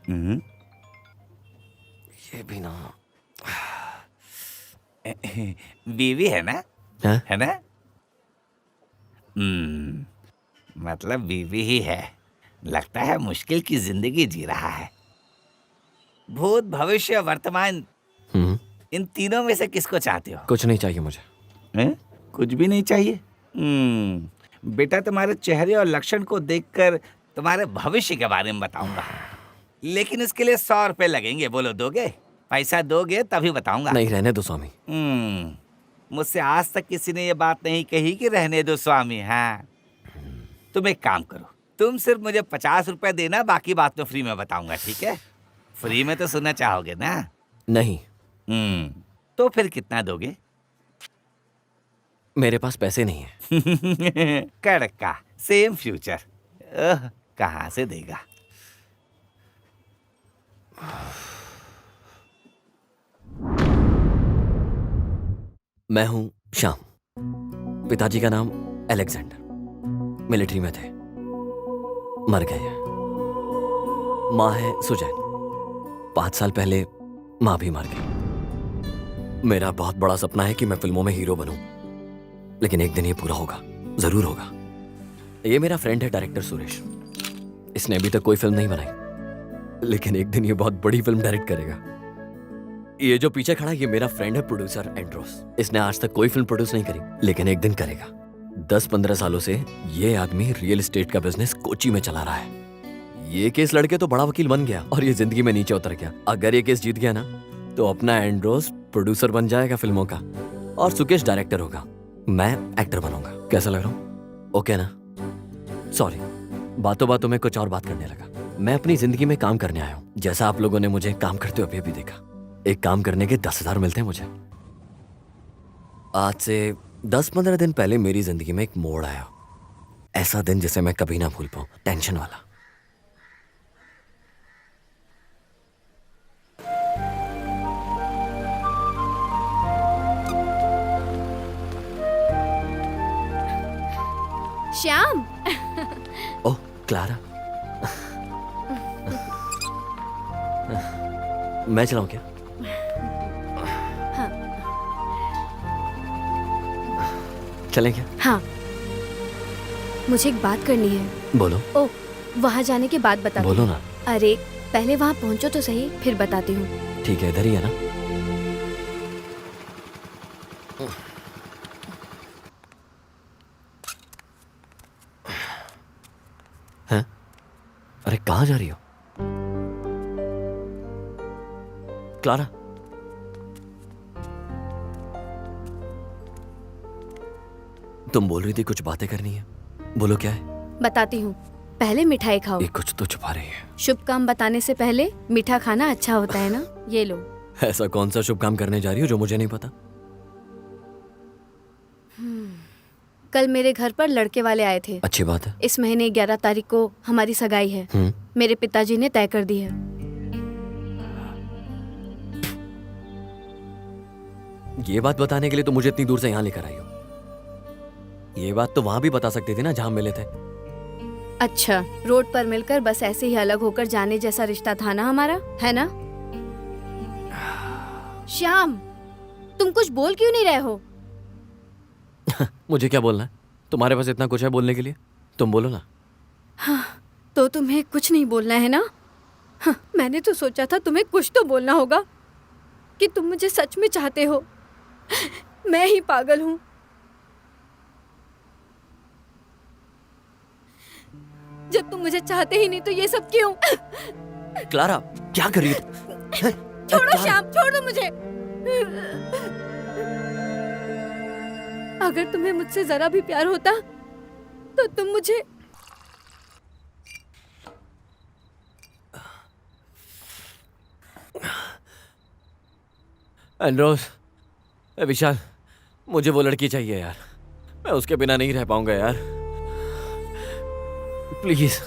हम्म, ये भी ना। बीवी है ना? है? है ना? मतलब बीवी ही है। लगता है मुश्किल की जिंदगी जी रहा है। भूत, भविष्य, वर्तमान, हम्म। इन तीनों में से किसको चाहते हो? कुछ नहीं चाहिए मुझे। हैं? कुछ भी नहीं चाहिए? बेटा, तुम्हारे चेहरे और लक्षण को देखकर तुम्हारे भविष्य के बारे में बताऊंगा, लेकिन इसके लिए 100 रुपए लगेंगे। बोलो, दोगे? पैसा दोगे तभी बताऊंगा। नहीं, रहने दो स्वामी। मुझसे आज तक किसी ने ये बात नहीं कही कि रहने दो स्वामी। हाँ, तुम एक काम करो, तुम सिर्फ मुझे 50 रुपए देना, बाकी बात मैं फ्री में बताऊंगा, ठीक है? फ्री में तो सुनना चाहोगे ना? नहीं, तो फिर कितना दोगे? मेरे पास पैसे नहीं है। कड़का, सेम फ्यूचर। कहाँ से देगा? मैं हूं श्याम। पिताजी का नाम अलेक्जेंडर। मिलिट्री में थे, मर गए हैं। माँ है सुजैन। 5 साल पहले माँ भी मर गई। मेरा बहुत बड़ा सपना है कि मैं फिल्मों में हीरो बनूं, लेकिन एक दिन ये पूरा होगा, जरूर होगा। ये मेरा फ्रेंड है डायरेक्टर सुरेश। इसने अभी तक कोई फिल्म नहीं बनाई, लेकिन एक दिन ये बहुत बड़ी फिल्म डायरेक्ट करेगा। ये जो पीछे खड़ा है, ये मेरा फ्रेंड है प्रोड्यूसर एंड्रोस। इसने आज तक कोई फिल्म प्रोड्यूस नहीं करी, लेकिन एक दिन करेगा। 10-15 सालों से ये आदमी रियल एस्टेट का बिजनेस कोची में चला रहा है। ये केस लड़के तो बड़ा वकील बन गया और ये जिंदगी में नीचे उतर गया। अगर ये केस जीत गया ना, तो अपना एंड्रोस प्रोड्यूसर बन जाएगा फिल्मों का और सुकेश डायरेक्टर होगा। मैं एक्टर बनूंगा। कैसा लग रहा हूँ? ओके ना? सॉरी, बातों बातों में कुछ और बात करने लगा। मैं अपनी जिंदगी में काम करने आया हूँ, जैसा आप लोगों ने मुझे काम करते हुए अभी देखा। एक काम करने के 10,000 मिलते हैं मुझे। आज से 10-15 दिन पहले मेरी जिंदगी में एक मोड़ आया, ऐसा दिन जिसे मैं कभी ना भूल पाऊं, टेंशन वाला। श्याम। ओह क्लारा, मैं चलाऊं क्या? हाँ। चलें क्या? हाँ, मुझे एक बात करनी है। बोलो। ओह, वहाँ जाने के बाद बताती बोलो हूँ। ना। अरे पहले वहाँ पहुँचो तो सही, फिर बताती हूँ। ठीक है, इधर ही है ना? हैं? अरे कहाँ जा रही हो क्लारा? तुम बोल रही थी कुछ बातें करनी है, बोलो क्या है? बताती हूँ, पहले मिठाई खाओ। ये कुछ तो छुपा रही है। शुभ काम बताने से पहले मीठा खाना अच्छा होता है ना। ये लो। ऐसा कौन सा शुभ काम करने जा रही हो जो मुझे नहीं पता? कल मेरे घर पर लड़के वाले आए थे। अच्छी बात है। इस महीने 11 तारीख को हमारी सगाई है। मेरे पिताजी ने तय कर दी है। ये बात बताने के लिए तो मुझे इतनी दूर से यहाँ लेकर आई हो। ये बात तो वहां भी बता सकते थे ना, जहां मिले थे। अच्छा, रोड पर मिलकर बस ऐसे ही अलग होकर जाने जैसा रिश्ता था ना हमारा, है ना? श्याम, तुम कुछ बोल क्यों नहीं रहे हो? मुझे क्या बोलना है? तुम्हारे पास इतना कुछ है बोलने के लिए, तुम बोलो ना। हाँ, तो तुम्हें कुछ नहीं बोलना है ना? हाँ, मैंने तो सोचा था तुम्हें कुछ तो बोलना होगा कि तुम मुझे सच में चाहते हो। मैं ही पागल हूँ। जब तुम मुझे चाहते ही नहीं तो ये सब क्यों? क्लारा, क्या कर रही हो? छोड़ो श्याम, छोड़ दो मुझे। अगर तुम्हें मुझसे जरा भी प्यार होता तो तुम मुझे एंड्रोस, विशाल, मुझे वो लड़की चाहिए यार। मैं उसके बिना नहीं रह पाऊंगा यार। प्लीज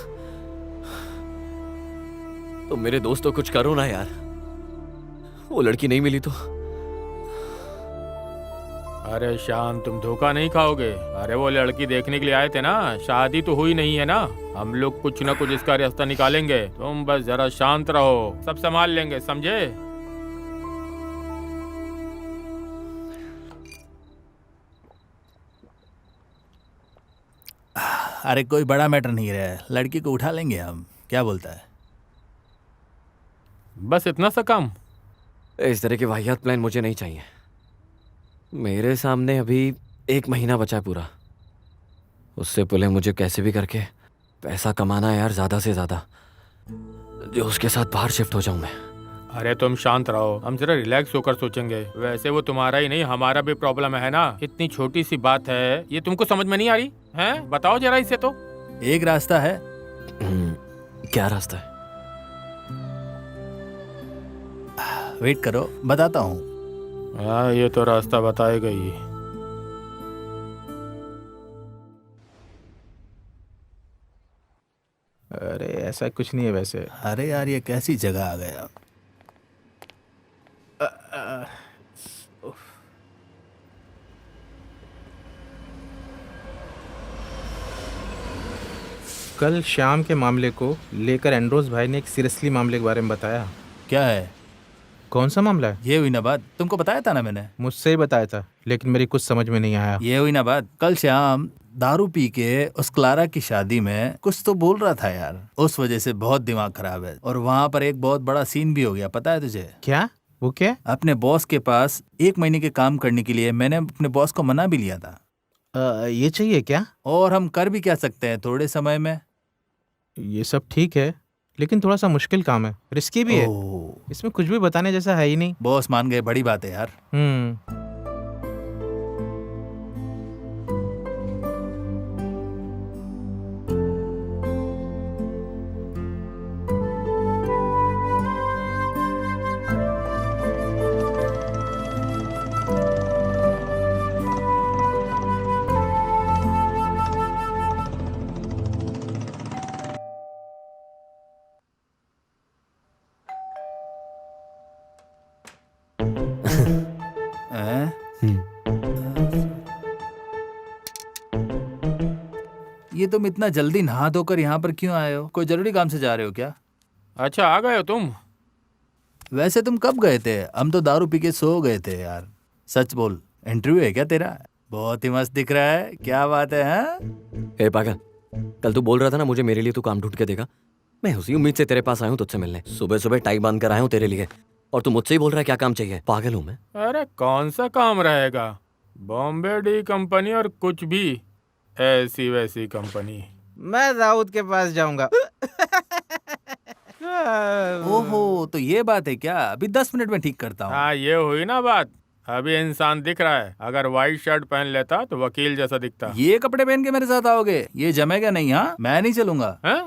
तुम मेरे दोस्त तो कुछ करो ना यार। वो लड़की नहीं मिली तो अरे शाम, तुम धोखा नहीं खाओगे। अरे वो लड़की देखने के लिए आए थे ना, शादी तो हुई नहीं है ना। हम लोग कुछ ना कुछ इसका रास्ता निकालेंगे, तुम बस जरा शांत रहो, सब संभाल लेंगे, समझे? अरे कोई बड़ा मैटर नहीं है, लड़की को उठा लेंगे हम, क्या बोलता है? बस इतना सा काम? इस तरह के वाहियात प्लान मुझे नहीं चाहिए। मेरे सामने अभी 1 महीना बचा है पूरा। उससे पहले मुझे कैसे भी करके पैसा कमाना है यार, ज़्यादा से ज़्यादा, जो उसके साथ बाहर शिफ्ट हो जाऊं मैं। अरे तुम शांत रहो, हम जरा रिलैक्स होकर सोचेंगे। वैसे वो तुम्हारा ही नहीं, हमारा भी प्रॉब्लम है ना। इतनी छोटी सी बात है, ये तुमको समझ में नहीं आ रही है? बताओ जरा इसे तो। एक रास्ता है। क्या रास्ता है? वेट करो, बताता हूँ। हाँ, ये तो रास्ता बताएगा ही। अरे ऐसा कुछ नहीं है वैसे। अरे यार, ये कैसी जगह आ गया। कल शाम के मामले को लेकर एंड्रोस भाई ने एक सीरियसली मामले के बारे में बताया। क्या है? कौन सा मामला है? ये हुई ना बात, तुमको बताया था ना मैंने। मुझसे ही बताया था, लेकिन मेरी कुछ समझ में नहीं आया। ये हुई ना बात, कल शाम दारू पी के उस क्लारा की शादी में कुछ तो बोल रहा था यार, उस वजह से बहुत दिमाग खराब है। और वहां पर एक बहुत बड़ा सीन भी हो गया, पता है तुझे? क्या? वो क्या? अपने बॉस के पास 1 महीने के काम करने के लिए मैंने अपने बॉस को मना भी लिया था। ये चाहिए क्या? और हम कर भी क्या सकते हैं थोड़े समय में। ये सब ठीक है, लेकिन थोड़ा सा मुश्किल काम है, रिस्की भी है। ओह, इसमें कुछ भी बताने जैसा है ही नहीं। बॉस मान गए, बड़ी बात है यार। हैं? ये तुम इतना जल्दी नहा धोकर यहाँ पर क्यों आए हो? कोई जरूरी काम से जा रहे हो क्या? अच्छा, आ गए हो तुम? वैसे तुम कब गए थे? हम तो दारू पी के सो गए थे यार। सच बोल, इंटरव्यू है क्या तेरा? बहुत ही मस्त दिख रहा है, क्या बात है? हाँ? ए पागल, कल तू बोल रहा था ना मुझे मेरे लिए तू काम ढूंढ के देगा। मैं उसी उम्मीद से तेरे पास आया हूँ तुझसे मिलने। सुबह सुबह टाई बांध कर आया हूँ तेरे लिए, और तू मुझसे ही बोल रहा है क्या काम चाहिए? पागल हूँ मैं? अरे कौन सा काम रहेगा? बॉम्बे डी कंपनी और कुछ भी ऐसी वैसी कंपनी। मैं दाऊद के पास जाऊंगा। ओहो, तो ये बात है क्या? अभी 10 मिनट में ठीक करता हूँ। हाँ, ये हुई ना बात। अभी इंसान दिख रहा है, अगर व्हाइट शर्ट पहन लेता तो वकील जैसा दिखता। ये कपड़े पहन के मेरे साथ आओगे? ये जमेगा नहीं। हाँ, मैं नहीं चलूंगा। हैं?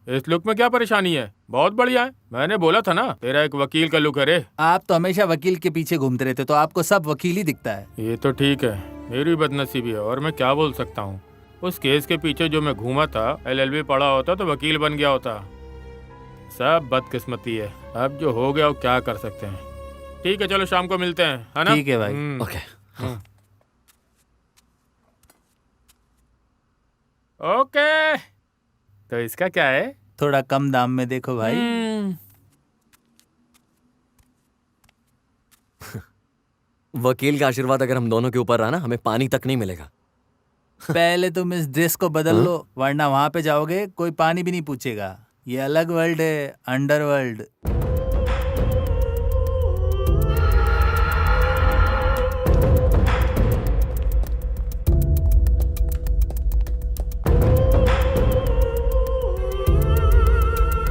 इस लुक में क्या परेशानी है? बहुत बढ़िया है, मैंने बोला था ना तेरा एक वकील का लुक है रे। आप तो हमेशा वकील के पीछे घूमते रहते, तो आपको सब वकील ही दिखता है। ये तो ठीक है, मेरी बदनसीबी है, और मैं क्या बोल सकता हूँ। उस केस के पीछे जो मैं घूमा था, LLB पढ़ा होता तो वकील बन गया होता। सब बदकिस्मती है, अब जो हो गया वो क्या कर सकते हैं। ठीक है, चलो शाम को मिलते हैं, है ना? ठीक है भाई। ओके। ओके, तो इसका क्या है? थोड़ा कम दाम में देखो भाई। वकील का आशीर्वाद अगर हम दोनों के ऊपर रहा ना, हमें पानी तक नहीं मिलेगा। पहले तुम इस ड्रेस को बदल लो, वरना वहां पे जाओगे कोई पानी भी नहीं पूछेगा। ये अलग वर्ल्ड है, अंडरवर्ल्ड।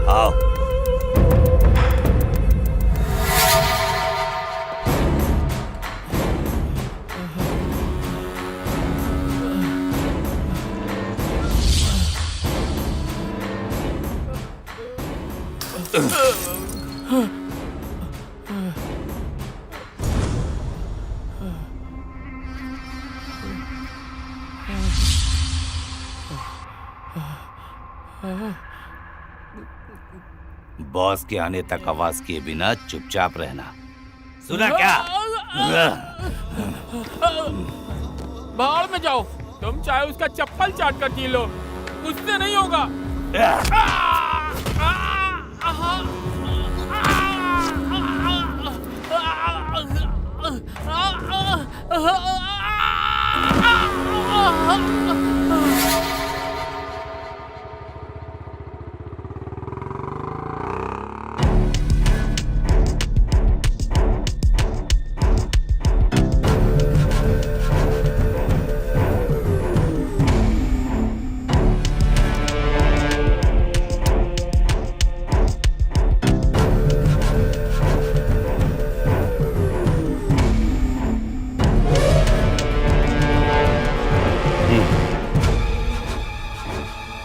आओ। बॉस के आने तक आवाज किए बिना चुपचाप रहना। सुना क्या? बाहर में जाओ, तुम चाहे उसका चप्पल चाट कर जी लो, मुझसे नहीं होगा।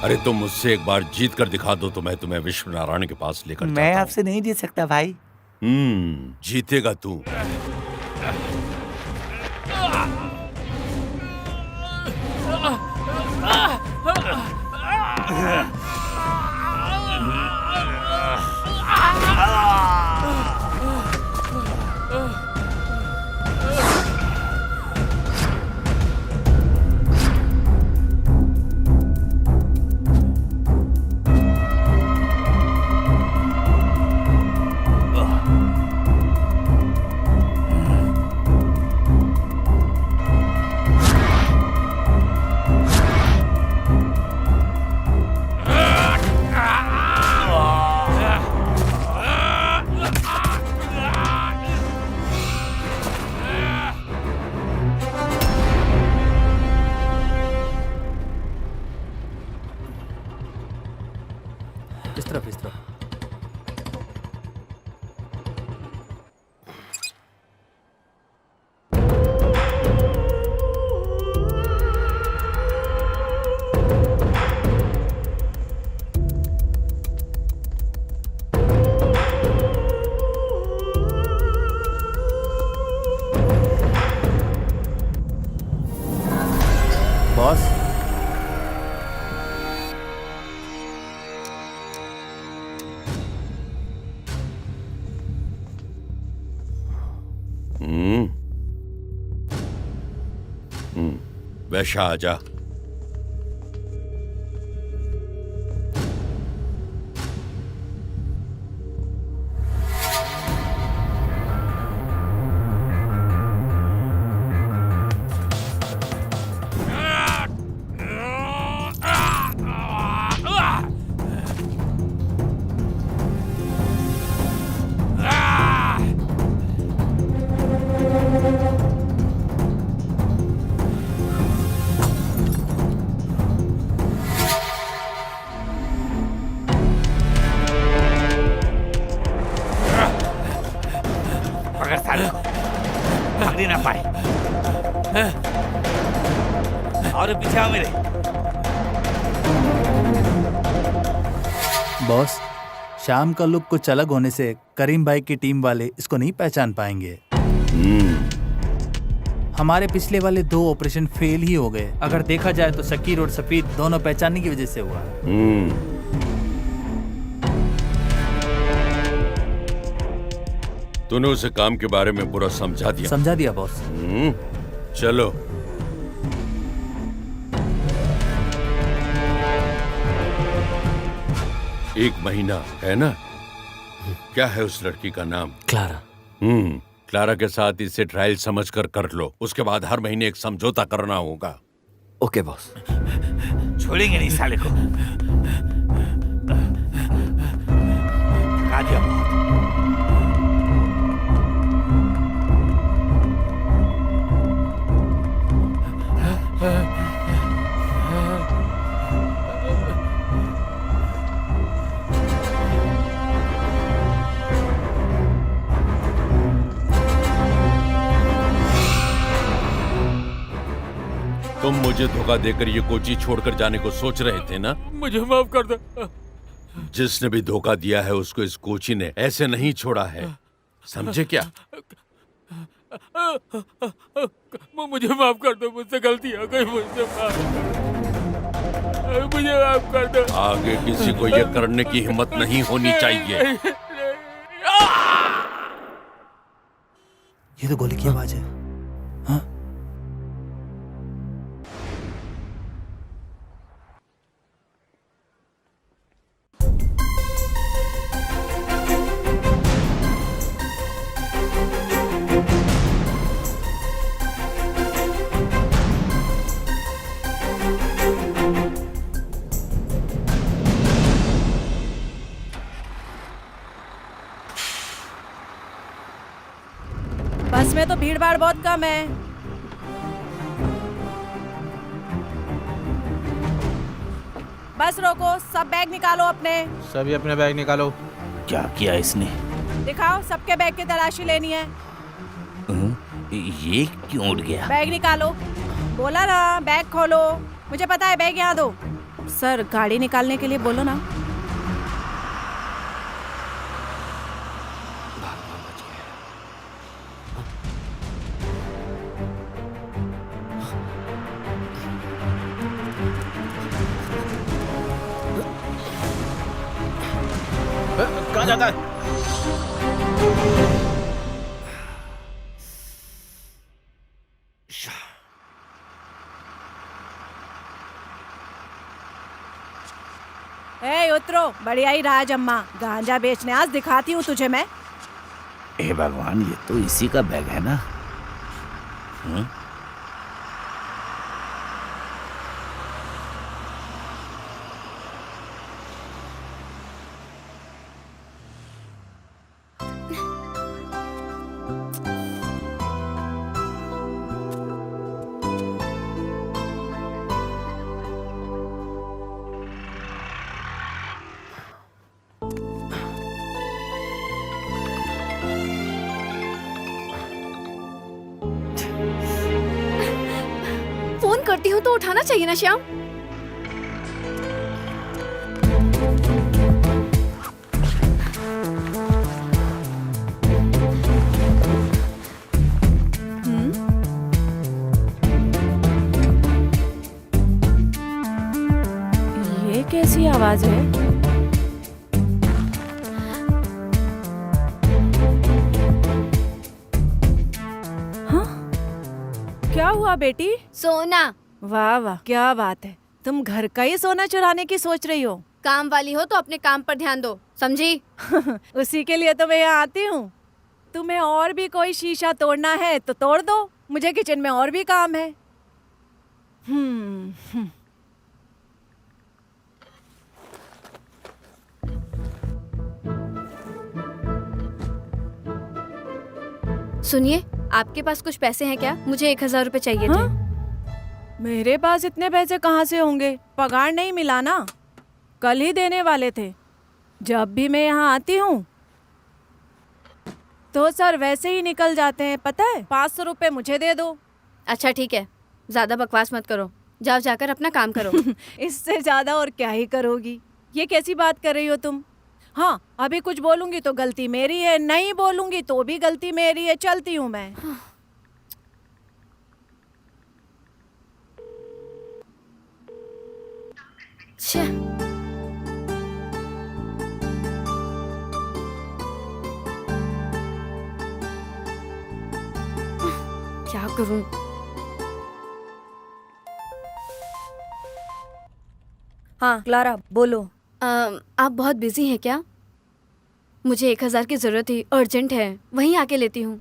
अरे तुम मुझसे एक बार जीत कर दिखा दो तो मैं तुम्हें विश्व नारायण के पास लेकर मैं जाता हूं। आपसे नहीं जीत सकता भाई। जीतेगा तू। इस तरफ इस तरफ। बॉस, वैशा आजा। पकड़ साले को, भाग ही ना पाए। और पीछे आओ मेरे। बॉस, शाम का लुक कुछ अलग होने से करीम भाई की टीम वाले इसको नहीं पहचान पाएंगे। हमारे पिछले वाले 2 ऑपरेशन फेल ही हो गए। अगर देखा जाए तो शकीर और सफीद दोनों पहचानने की वजह से हुआ। तूने उसे काम के बारे में पूरा समझा दिया? समझा दिया बॉस। चलो। एक महीना है ना? क्या है उस लड़की का नाम? क्लारा। क्लारा के साथ इसे ट्रायल समझकर कर लो। उसके बाद हर महीने एक समझौता करना होगा। Okay boss. छोड़ेंगे नहीं साले को। थका दिया बहुत। तुम मुझे धोखा देकर ये कोची छोड़कर जाने को सोच रहे थे ना? मुझे माफ कर दो। जिसने भी धोखा दिया है उसको इस कोची ने ऐसे नहीं छोड़ा है, समझे क्या? मुझे माफ कर दो, मुझसे गलती हो गई, मुझे माफ कर दो। आगे किसी को ये करने की हिम्मत नहीं होनी चाहिए। ये तो गोली की आवाज है। हाँ? बस में तो भीड़ भाड़ बहुत कम है। बस रोको, सब बैग निकालो अपने। सभी अपने बैग निकालो। क्या किया इसने? दिखाओ, सबके बैग की तलाशी लेनी है। ये क्यों उड़ गया? बैग निकालो। बोला ना, बैग खोलो। मुझे पता है, बैग यहाँ दो। सर, गाड़ी निकालने के लिए बोलो ना। कहाँ जाता है? ए उतरो, बढ़िया ही राज अम्मा। गांजा बेचने आज दिखाती हूँ तुझे मैं। हे भगवान, ये तो इसी का बैग है ना? फोन करती हूँ तो उठाना चाहिए ना श्याम। ये कैसी आवाज है? हाँ? क्या हुआ बेटी? सोना। वाह वाह, क्या बात है। तुम घर का ही सोना चुराने की सोच रही हो? काम वाली हो तो अपने काम पर ध्यान दो, समझी? उसी के लिए तो मैं यहाँ आती हूँ। तुम्हें और भी कोई शीशा तोड़ना है तो तोड़ दो, मुझे किचन में और भी काम है। हम्म। सुनिए, आपके पास कुछ पैसे हैं क्या? मुझे 1000 रुपए चाहिए थे। हाँ? मेरे पास इतने पैसे कहाँ से होंगे? पगार नहीं मिला ना, कल ही देने वाले थे। जब भी मैं यहाँ आती हूँ तो सर वैसे ही निकल जाते हैं, पता है। 500 रुपए मुझे दे दो। अच्छा ठीक है, ज्यादा बकवास मत करो, जाओ जाकर अपना काम करो। इससे ज्यादा और क्या ही करोगी? ये कैसी बात कर रही हो तुम? हाँ, अभी कुछ बोलूंगी तो गलती मेरी है, नहीं बोलूंगी तो भी गलती मेरी है। चलती हूँ मैं। छे, क्या करूं? हाँ क्लारा, बोलो। आप बहुत बिजी हैं क्या? मुझे 1000 की जरूरत थी, अर्जेंट है, वहीं आके लेती हूँ।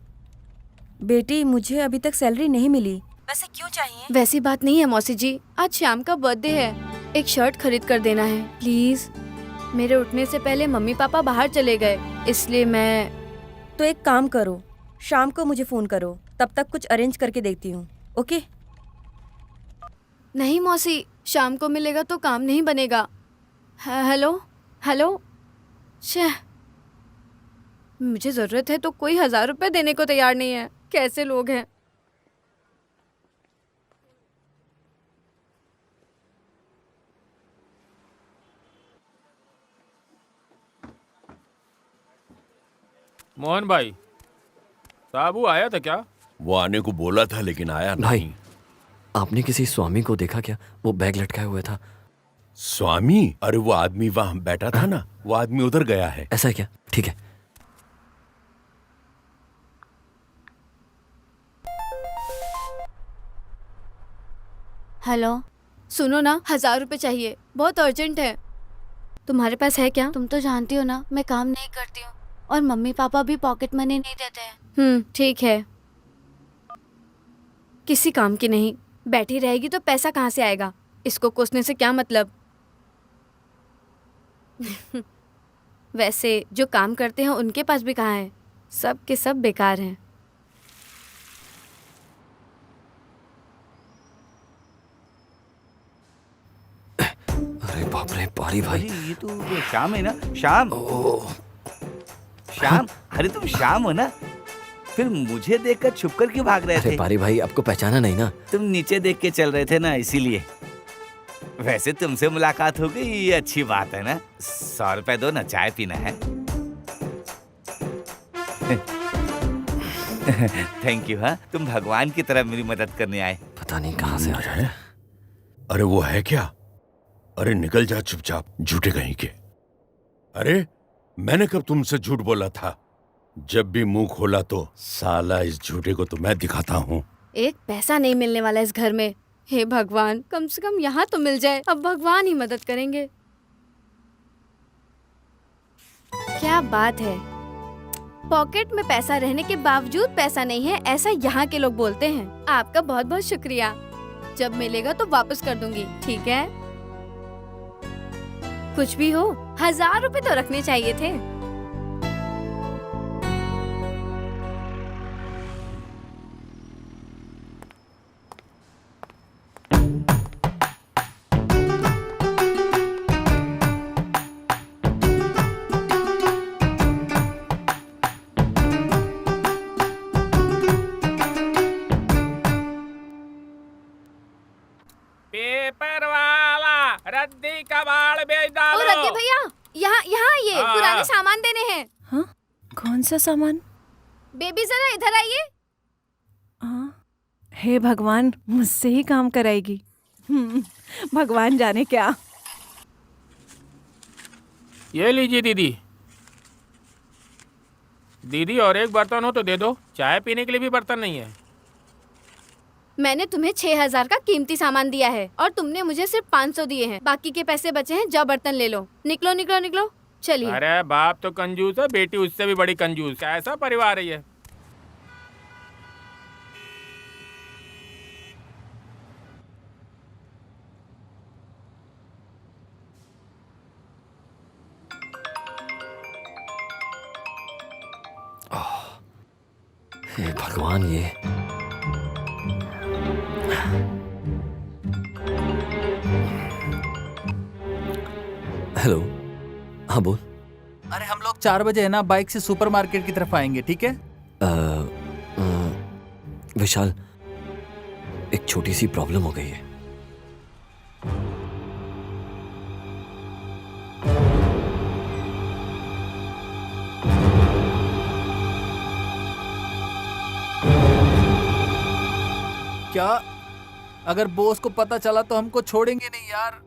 बेटी, मुझे अभी तक सैलरी नहीं मिली। वैसे क्यों चाहिए? वैसी बात नहीं है मौसी जी, आज श्याम का बर्थडे है, एक शर्ट खरीद कर देना है प्लीज। मेरे उठने से पहले मम्मी पापा बाहर चले गए, इसलिए मैं। तो एक काम करो, शाम को मुझे फोन करो, तब तक कुछ अरेंज करके देखती हूँ। ओके? नहीं मौसी, शाम को मिलेगा तो काम नहीं बनेगा। हेलो हेलो, छे, मुझे जरूरत है तो कोई 1000 रुपए देने को तैयार नहीं है। कैसे लोग हैं। मोहन भाई, साबू आया था क्या? वो आने को बोला था लेकिन आया भाई, नहीं। आपने किसी स्वामी को देखा क्या? वो बैग लटकाए हुए था। स्वामी? अरे वो आदमी वहां बैठा था ना, वो आदमी उधर गया है। ऐसा है क्या? ठीक है। हेलो, सुनो ना, 1000 रुपए चाहिए, बहुत अर्जेंट है। तुम्हारे पास है क्या? तुम तो जानती हो ना मैं काम नहीं करती हूँ और मम्मी पापा भी पॉकेट मनी नहीं देते हैं। ठीक है, किसी काम की नहीं, बैठी रहेगी तो पैसा कहाँ से आएगा? इसको कोसने से क्या मतलब? वैसे जो काम करते हैं उनके पास भी कहाँ है, सब के सब बेकार हैं। अरे बाप रे पारी भाई। अरे ये तो वो श्याम है ना? श्याम, श्याम, अरे तुम श्याम हो ना? फिर मुझे देखकर छुपकर क्यों भाग रहे अरे थे? पारी भाई आपको पहचाना नहीं ना? तुम नीचे देख के चल रहे थे ना, इसीलिए। वैसे तुमसे मुलाकात हो गई, ये अच्छी बात है ना। 100 रुपए दो ना, चाय पीना है। Thank you. हाँ, तुम भगवान की तरह मेरी मदद करने आए। पता नहीं कहाँ से आ जाते हैं। अरे वो है क्या? अरे निकल जा चुपचाप, झूठे कहीं के। अरे मैंने कब तुमसे झूठ बोला था? जब भी मुंह खोला तो साला इस झूठे को तो मैं दिखाता हूँ। एक पैसा नहीं मिलने वाला इस घर में। हे भगवान, कम से कम यहाँ तो मिल जाए। अब भगवान ही मदद करेंगे। क्या बात है, पॉकेट में पैसा रहने के बावजूद पैसा नहीं है, ऐसा यहाँ के लोग बोलते हैं। आपका बहुत बहुत शुक्रिया। जब मिलेगा तो वापस कर दूंगी, ठीक है? कुछ भी हो, 1000 रुपए तो रखने चाहिए थे। पेपर वाला रद्दी का बाल बेच ओ डालो। रद्दी भैया, यहाँ यहाँ आइए, हाँ। पुराने सामान देने हैं। हाँ, कौन सा सामान? बेबी जरा इधर आइए। हाँ, हे भगवान, मुझसे ही काम कराएगी। भगवान जाने क्या। ये लीजिए दीदी। दीदी और एक बर्तन हो तो दे दो, चाय पीने के लिए भी बर्तन नहीं है। मैंने तुम्हें 6000 का कीमती सामान दिया है और तुमने मुझे सिर्फ 500 दिए हैं। बाकी के पैसे बचे हैं, जाओ बर्तन ले लो। निकलो निकलो निकलो, चलिए। अरे बाप तो कंजूस है, बेटी उससे भी बड़ी कंजूस। कैसा परिवार है ये? हे भगवान, ये हेलो। हाँ बोल। अरे हम लोग 4 बजे है ना बाइक से सुपरमार्केट की तरफ आएंगे, ठीक है? विशाल, एक छोटी सी प्रॉब्लम हो गई है। क्या? अगर बॉस को पता चला तो हमको छोड़ेंगे नहीं यार।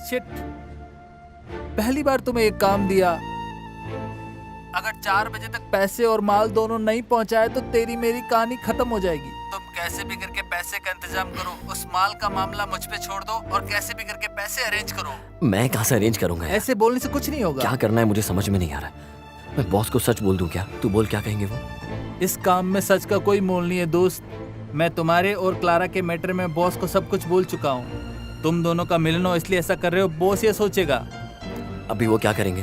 शिट, पहली बार तुम्हें एक काम दिया। अगर 4 बजे तक पैसे और माल दोनों नहीं पहुंचाए तो तेरी मेरी कहानी खत्म हो जाएगी। तुम कैसे भी करके पैसे का इंतजाम करो, उस माल का मामला मुझ पे छोड़ दो और कैसे भी करके पैसे अरेंज करो। मैं कहाँ से अरेंज करूंगा यार? ऐसे बोलने से कुछ नहीं होगा। क्या करना है मुझे समझ में नहीं आ रहा। मैं बॉस को सच बोल दूं क्या? तू बोल, क्या कहेंगे वो? इस काम में सच का कोई मोल नहीं है दोस्त। मैं तुम्हारे और क्लारा के मैटर में बॉस को सब कुछ बोल चुका हूँ। तुम दोनों का मिलन हो इसलिए ऐसा कर रहे हो, बॉस ये सोचेगा। अभी वो क्या करेंगे?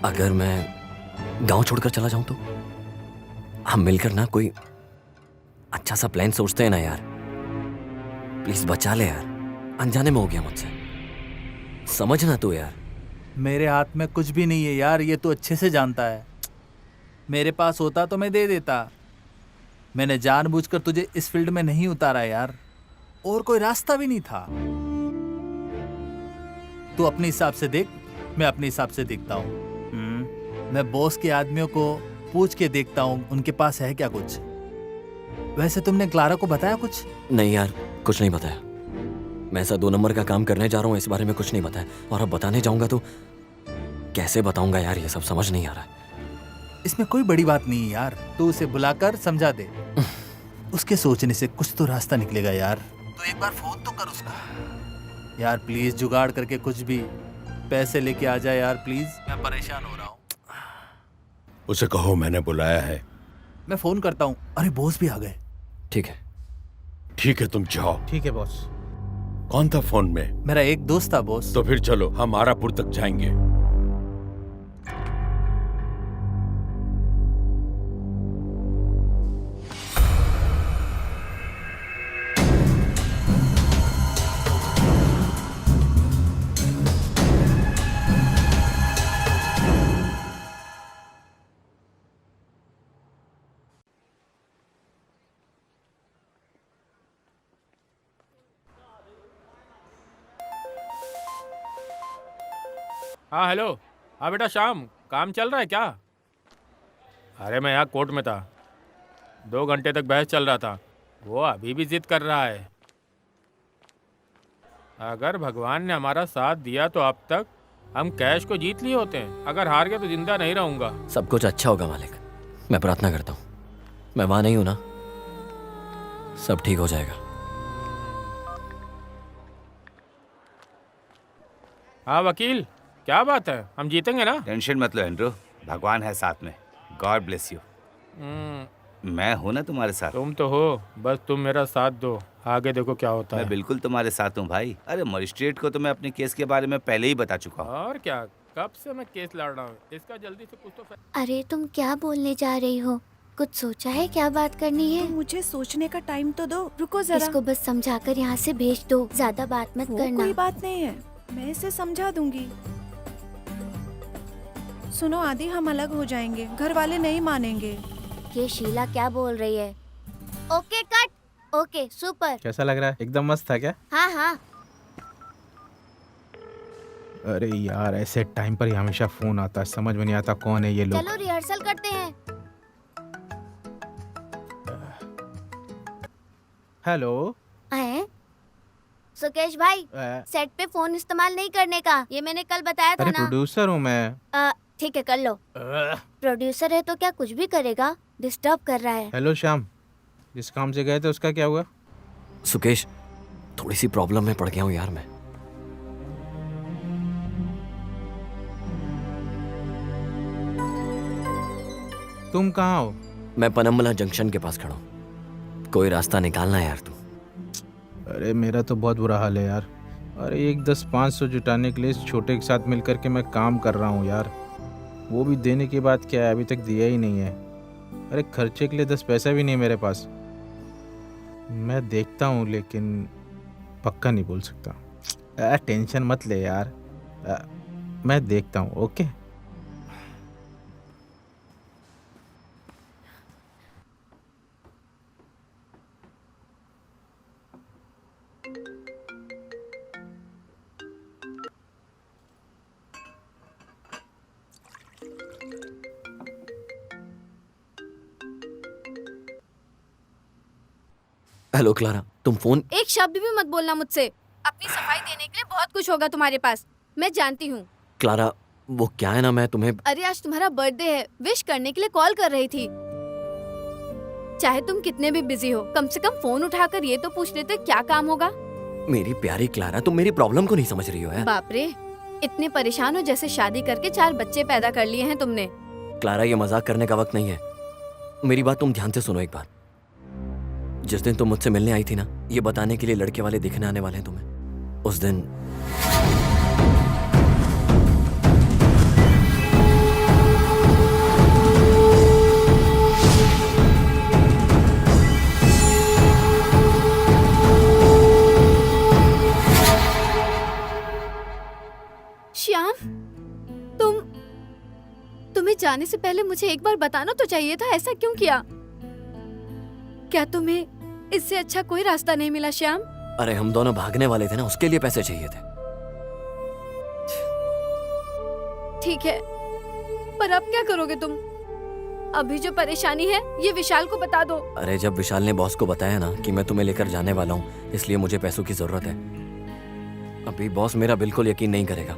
अगर मैं गांव छोड़कर चला जाऊं तो? हम मिलकर ना कोई अच्छा सा प्लान सोचते हैं ना यार। प्लीज बचा ले यार, अनजाने में हो गया मुझसे, समझना तू यार। मेरे हाथ में कुछ भी नहीं है यार, ये तू अच्छे से जानता है। मेरे पास होता तो मैं दे देता। मैंने जानबूझकर तुझे इस फील्ड में नहीं उतारा यार, और कोई रास्ता भी नहीं था। तू अपने हिसाब से देख, मैं अपने हिसाब से देखता हूँ। मैं बॉस के आदमियों को पूछ के देखता हूँ उनके पास है क्या कुछ। वैसे तुमने क्लारा को बताया कुछ? नहीं यार, कुछ नहीं बताया। मैं ऐसा 2 नंबर का काम करने जा रहा हूँ, इस बारे में कुछ नहीं बताया। और अब बताने जाऊंगा तो कैसे बताऊंगा यार, ये सब समझ नहीं आ रहा। इसमें कोई बड़ी बात नहीं है यार, तू उसे बुलाकर समझा दे। उसके सोचने से कुछ तो रास्ता निकलेगा यार। तो एक बार फोन तो कर उसका यार, प्लीज जुगाड़ करके कुछ भी पैसे लेके आ जाए यार प्लीज, मैं परेशान हो रहा हूँ। उसे कहो मैंने बुलाया है। मैं फोन करता हूँ। अरे बॉस भी आ गए। ठीक है। ठीक है तुम जाओ। ठीक है बॉस। कौन था फोन में? मेरा एक दोस्त था बॉस। तो फिर चलो हम आरापुर तक जाएंगे। हाँ हेलो। हाँ बेटा श्याम, काम चल रहा है क्या? अरे मैं यहाँ कोर्ट में था, 2 घंटे तक बहस चल रहा था। वो अभी भी जिद कर रहा है। अगर भगवान ने हमारा साथ दिया तो अब तक हम कैश को जीत लिए होते हैं। अगर हार गया तो जिंदा नहीं रहूंगा। सब कुछ अच्छा होगा मालिक, मैं प्रार्थना करता हूँ। मैं वहाँ नहीं हूँ ना, सब ठीक हो जाएगा। हाँ वकील, क्या बात है, हम जीतेंगे ना? टेंशन मत लो एंड्रू, भगवान है साथ में। God bless you. मैं हूं ना तुम्हारे साथ। तुम तो हो, बस तुम मेरा साथ दो, आगे देखो क्या होता मैं है। बिल्कुल तुम्हारे साथ हूँ भाई। अरे मजिस्ट्रेट को तो मैं अपने केस के बारे में पहले ही बता चुका हूँ। और क्या, कब से मैं केस लड़ रहा हूँ, इसका जल्दी से कुछ तो अरे तुम क्या बोलने जा रही हो? कुछ सोचा है क्या बात करनी है? मुझे सोचने का टाइम तो दो, रुको जरा। इसको बस समझाकर यहाँ से भेज दो, ज्यादा बात मत वो करना। कोई बात नहीं है, मैं इसे समझा दूंगी। सुनो आदि, हम अलग हो जाएंगे, घर वाले नहीं मानेंगे। ये शीला क्या बोल रही है? Okay cut. Okay super. कैसा लग रहा है? एकदम मस्त था क्या? हाँ हाँ। अरे यार ऐसे टाइम पर ही हमेशा फोन आता है, समझ में नहीं आता कौन है ये लोग। चलो रिहर्सल करते हैं। हेलो। हैं? सुकेश भाई, सेट पे फोन इस्तेमाल नहीं करने का, ये मैंने कल बताया था अरे ना। प्रोड्यूसर हूँ मैं। ठीक है कर लो। प्रोड्यूसर है तो क्या कुछ भी करेगा? डिस्टर्ब कर रहा है। हेलो श्याम, जिस काम से गए थे उसका क्या हुआ? सुकेश, थोड़ी सी प्रॉब्लम में पड़ गया हूँ यार मैं। तुम कहाँ हो? मैं पनम्बला जंक्शन के पास खड़ा हूँ, कोई रास्ता निकालना यार तू। अरे मेरा तो बहुत बुरा हाल है यार। अरे एक 10-500 जुटाने के लिए इस छोटे के साथ मिलकर के मैं काम कर रहा हूँ यार। वो भी देने के बाद क्या है, अभी तक दिया ही नहीं है। अरे खर्चे के लिए 10 पैसा भी नहीं मेरे पास। मैं देखता हूँ लेकिन पक्का नहीं बोल सकता। टेंशन मत ले यार, मैं देखता हूँ। ओके। हेलो क्लारा, तुम फोन। एक शब्द भी मत बोलना मुझसे। अपनी सफाई देने के लिए बहुत कुछ होगा तुम्हारे पास, मैं जानती हूँ। क्लारा वो क्या है ना, मैं तुम्हें। अरे आज तुम्हारा बर्थडे है, विश करने के लिए कॉल कर रही थी। चाहे तुम कितने भी बिजी हो, कम से कम फोन उठाकर ये तो पूछ लेते क्या काम होगा। मेरी प्यारी क्लारा, तुम मेरी प्रॉब्लम को नहीं समझ रही हो यार। बाप रे, इतने परेशान हो जैसे शादी करके 4 बच्चे पैदा कर लिए हैं तुमने। क्लारा ये मजाक करने का वक्त नहीं है, मेरी बात तुम ध्यान से सुनो एक बार। जिस दिन तुम मुझसे मिलने आई थी ना, ये बताने के लिए लड़के वाले दिखने आने वाले हैं तुम्हें, उस दिन श्याम, तुम्हें जाने से पहले मुझे एक बार बताना तो चाहिए था, ऐसा क्यों किया? क्या तुम्हें इससे अच्छा कोई रास्ता नहीं मिला श्याम? अरे हम दोनों भागने वाले थे ना, उसके लिए पैसे चाहिए थे। ठीक है, पर अब क्या करोगे तुम? अभी जो परेशानी है ये विशाल को बता दो। अरे जब विशाल ने बॉस को बताया ना कि मैं तुम्हें लेकर जाने वाला हूँ, इसलिए मुझे पैसों की जरूरत है। अभी बॉस मेरा बिल्कुल यकीन नहीं करेगा।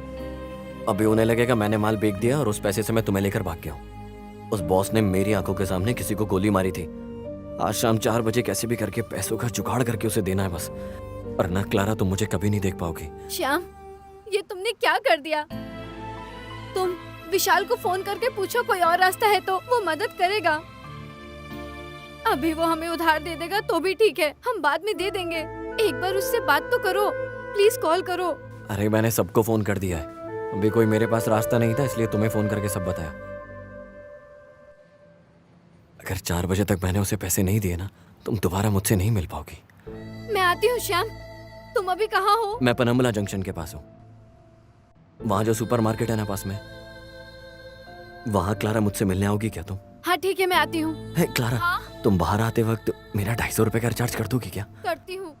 अभी उन्हें लगेगा मैंने माल बेच दिया और उस पैसे से मैं तुम्हें लेकर भाग गया हूँ। उस बॉस ने मेरी आंखों के सामने किसी को गोली मारी थी आज शाम 4 बजे कैसे भी करके पैसों का जुगाड़ करके उसे देना है बस। वरना क्लारा तुम मुझे कभी नहीं देख पाओगी। श्याम, ये तुमने क्या कर दिया? तुम विशाल को फोन करके पूछो कोई और रास्ता है तो वो मदद करेगा। अभी वो हमें उधार दे देगा तो भी ठीक है, हम बाद में दे देंगे। एक बार उससे बात तो करो, प्लीज कॉल करो। अरे मैंने सबको फोन कर दिया है, अभी कोई मेरे पास रास्ता नहीं था इसलिए तुम्हें फोन करके सब बताया। अगर 4 बजे तक मैंने उसे पैसे नहीं दिए ना, तुम दोबारा मुझसे नहीं मिल पाओगी। मैं आती हूँ श्याम, तुम अभी कहाँ हो? मैं पनम्बला जंक्शन के पास हूँ, वहाँ जो सुपरमार्केट है ना पास में, वहाँ क्लारा मुझसे मिलने आओगी क्या तुम? हाँ ठीक है, मैं आती हूँ। क्लारा, तुम बाहर आते वक्त मेरा 250 रुपए का रिचार्ज कर दोगी क्या? करती हूँ।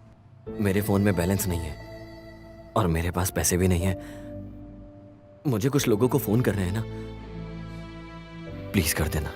मेरे फोन में बैलेंस नहीं है और मेरे पास पैसे भी नहीं है, मुझे कुछ लोगों को फोन करने हैं ना, प्लीज कर देना।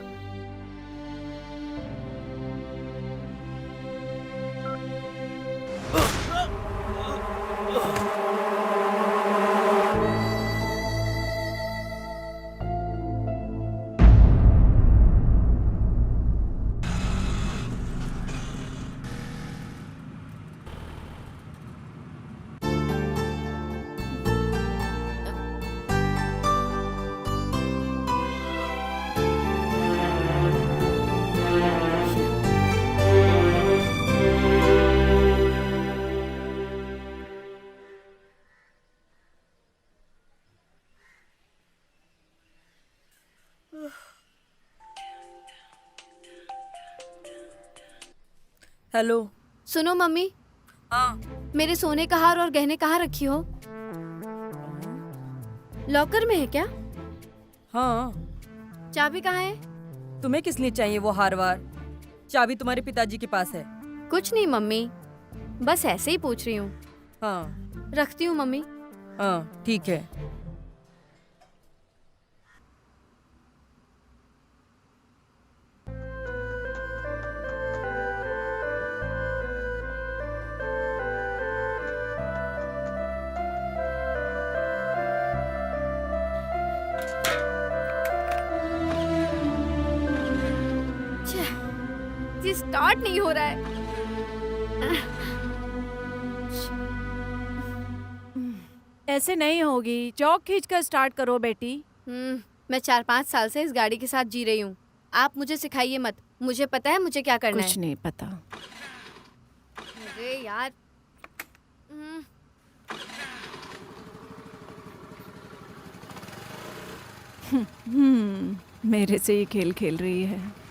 हेलो। सुनो मम्मी, हाँ। मेरे सोने का हार और गहने कहाँ रखी हो? लॉकर में है क्या? हाँ। चाबी कहाँ है? तुम्हें किस लिए चाहिए वो हार वार? चाबी तुम्हारे पिताजी के पास है। कुछ नहीं मम्मी, बस ऐसे ही पूछ रही हूँ। हाँ। रखती हूँ मम्मी। हाँ ठीक है। ये स्टार्ट नहीं हो रहा है। ऐसे नहीं होगी, चौक खींच कर स्टार्ट करो बेटी। मैं 4-5 साल से इस गाड़ी के साथ जी रही हूँ, आप मुझे सिखाइए मत, मुझे पता है मुझे क्या करना है। कुछ नहीं पता। अरे यार। मेरे से ये खेल खेल रही है।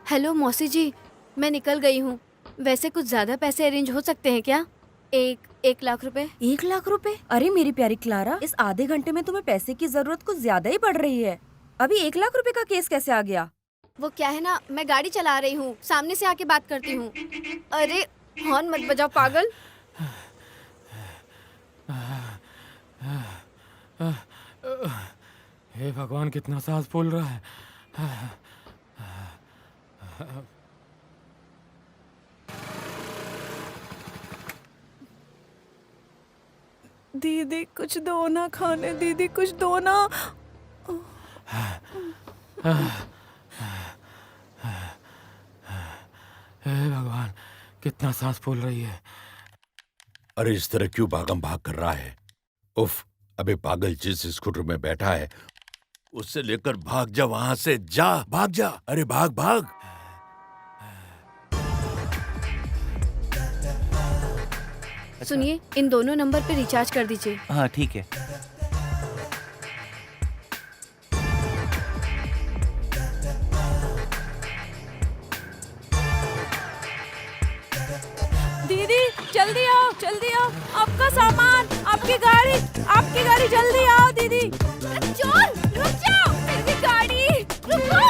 हेलो मौसी जी, मैं निकल गई हूँ। वैसे कुछ ज्यादा पैसे अरेंज हो सकते हैं क्या? 1 लाख रुपए। 1 लाख रुपए? अरे मेरी प्यारी क्लारा, इस आधे घंटे में तुम्हें पैसे की जरूरत कुछ ज्यादा ही पड़ रही है। अभी 1 लाख रुपए का केस कैसे आ गया? वो क्या है ना, मैं गाड़ी चला रही हूँ, सामने से आके बात करती हूँ। अरे हॉर्न मत बजाओ पागल। हे भगवान, कितना सांस फूल रहा है। दीदी कुछ दो ना खाने, दीदी कुछ दो ना। हे भगवान, कितना सांस फूल रही है। अरे इस तरह क्यों भागम भाग कर रहा है? उफ, अबे पागल, जिस स्कूटर में बैठा है उससे लेकर भाग जा, वहां से जा, भाग जा, अरे भाग भाग। सुनिए, इन दोनों नंबर पे रिचार्ज कर दीजिए। हाँ ठीक है। दीदी जल्दी आओ, जल्दी आओ, आपका सामान, आपकी गाड़ी जल्दी आओ दीदी। चोर रुक जाओ, मेरी गाड़ी रुको,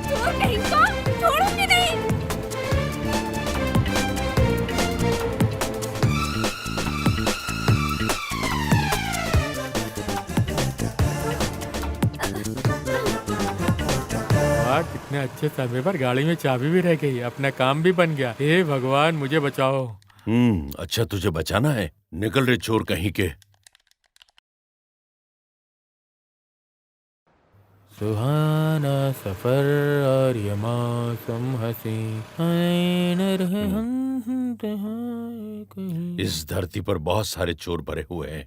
चोर कहीं का, छोड़ूंगी नहीं। इतने अच्छे समय पर गाड़ी में चाबी भी रह गई, अपना काम भी बन गया। हे भगवान मुझे बचाओ। अच्छा तुझे बचाना है, निकल रे चोर कहीं के। सुहाना सफर और ये मौसम हंसी, आए न रहे हम कहीं। इस धरती पर बहुत सारे चोर भरे हुए हैं।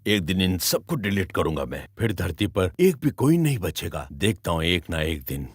एक दिन इन सबको डिलीट करूंगा मैं, फिर धरती पर एक भी कोई नहीं बचेगा। देखता हूँ एक ना एक दिन।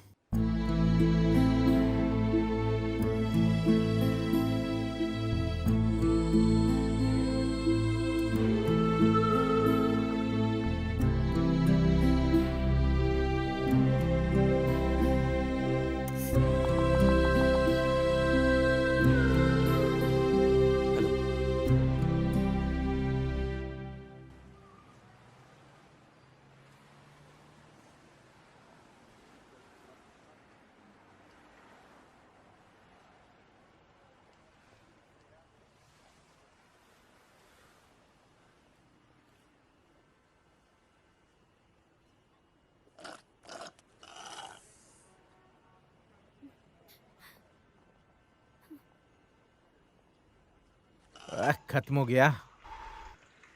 खत्म हो गया।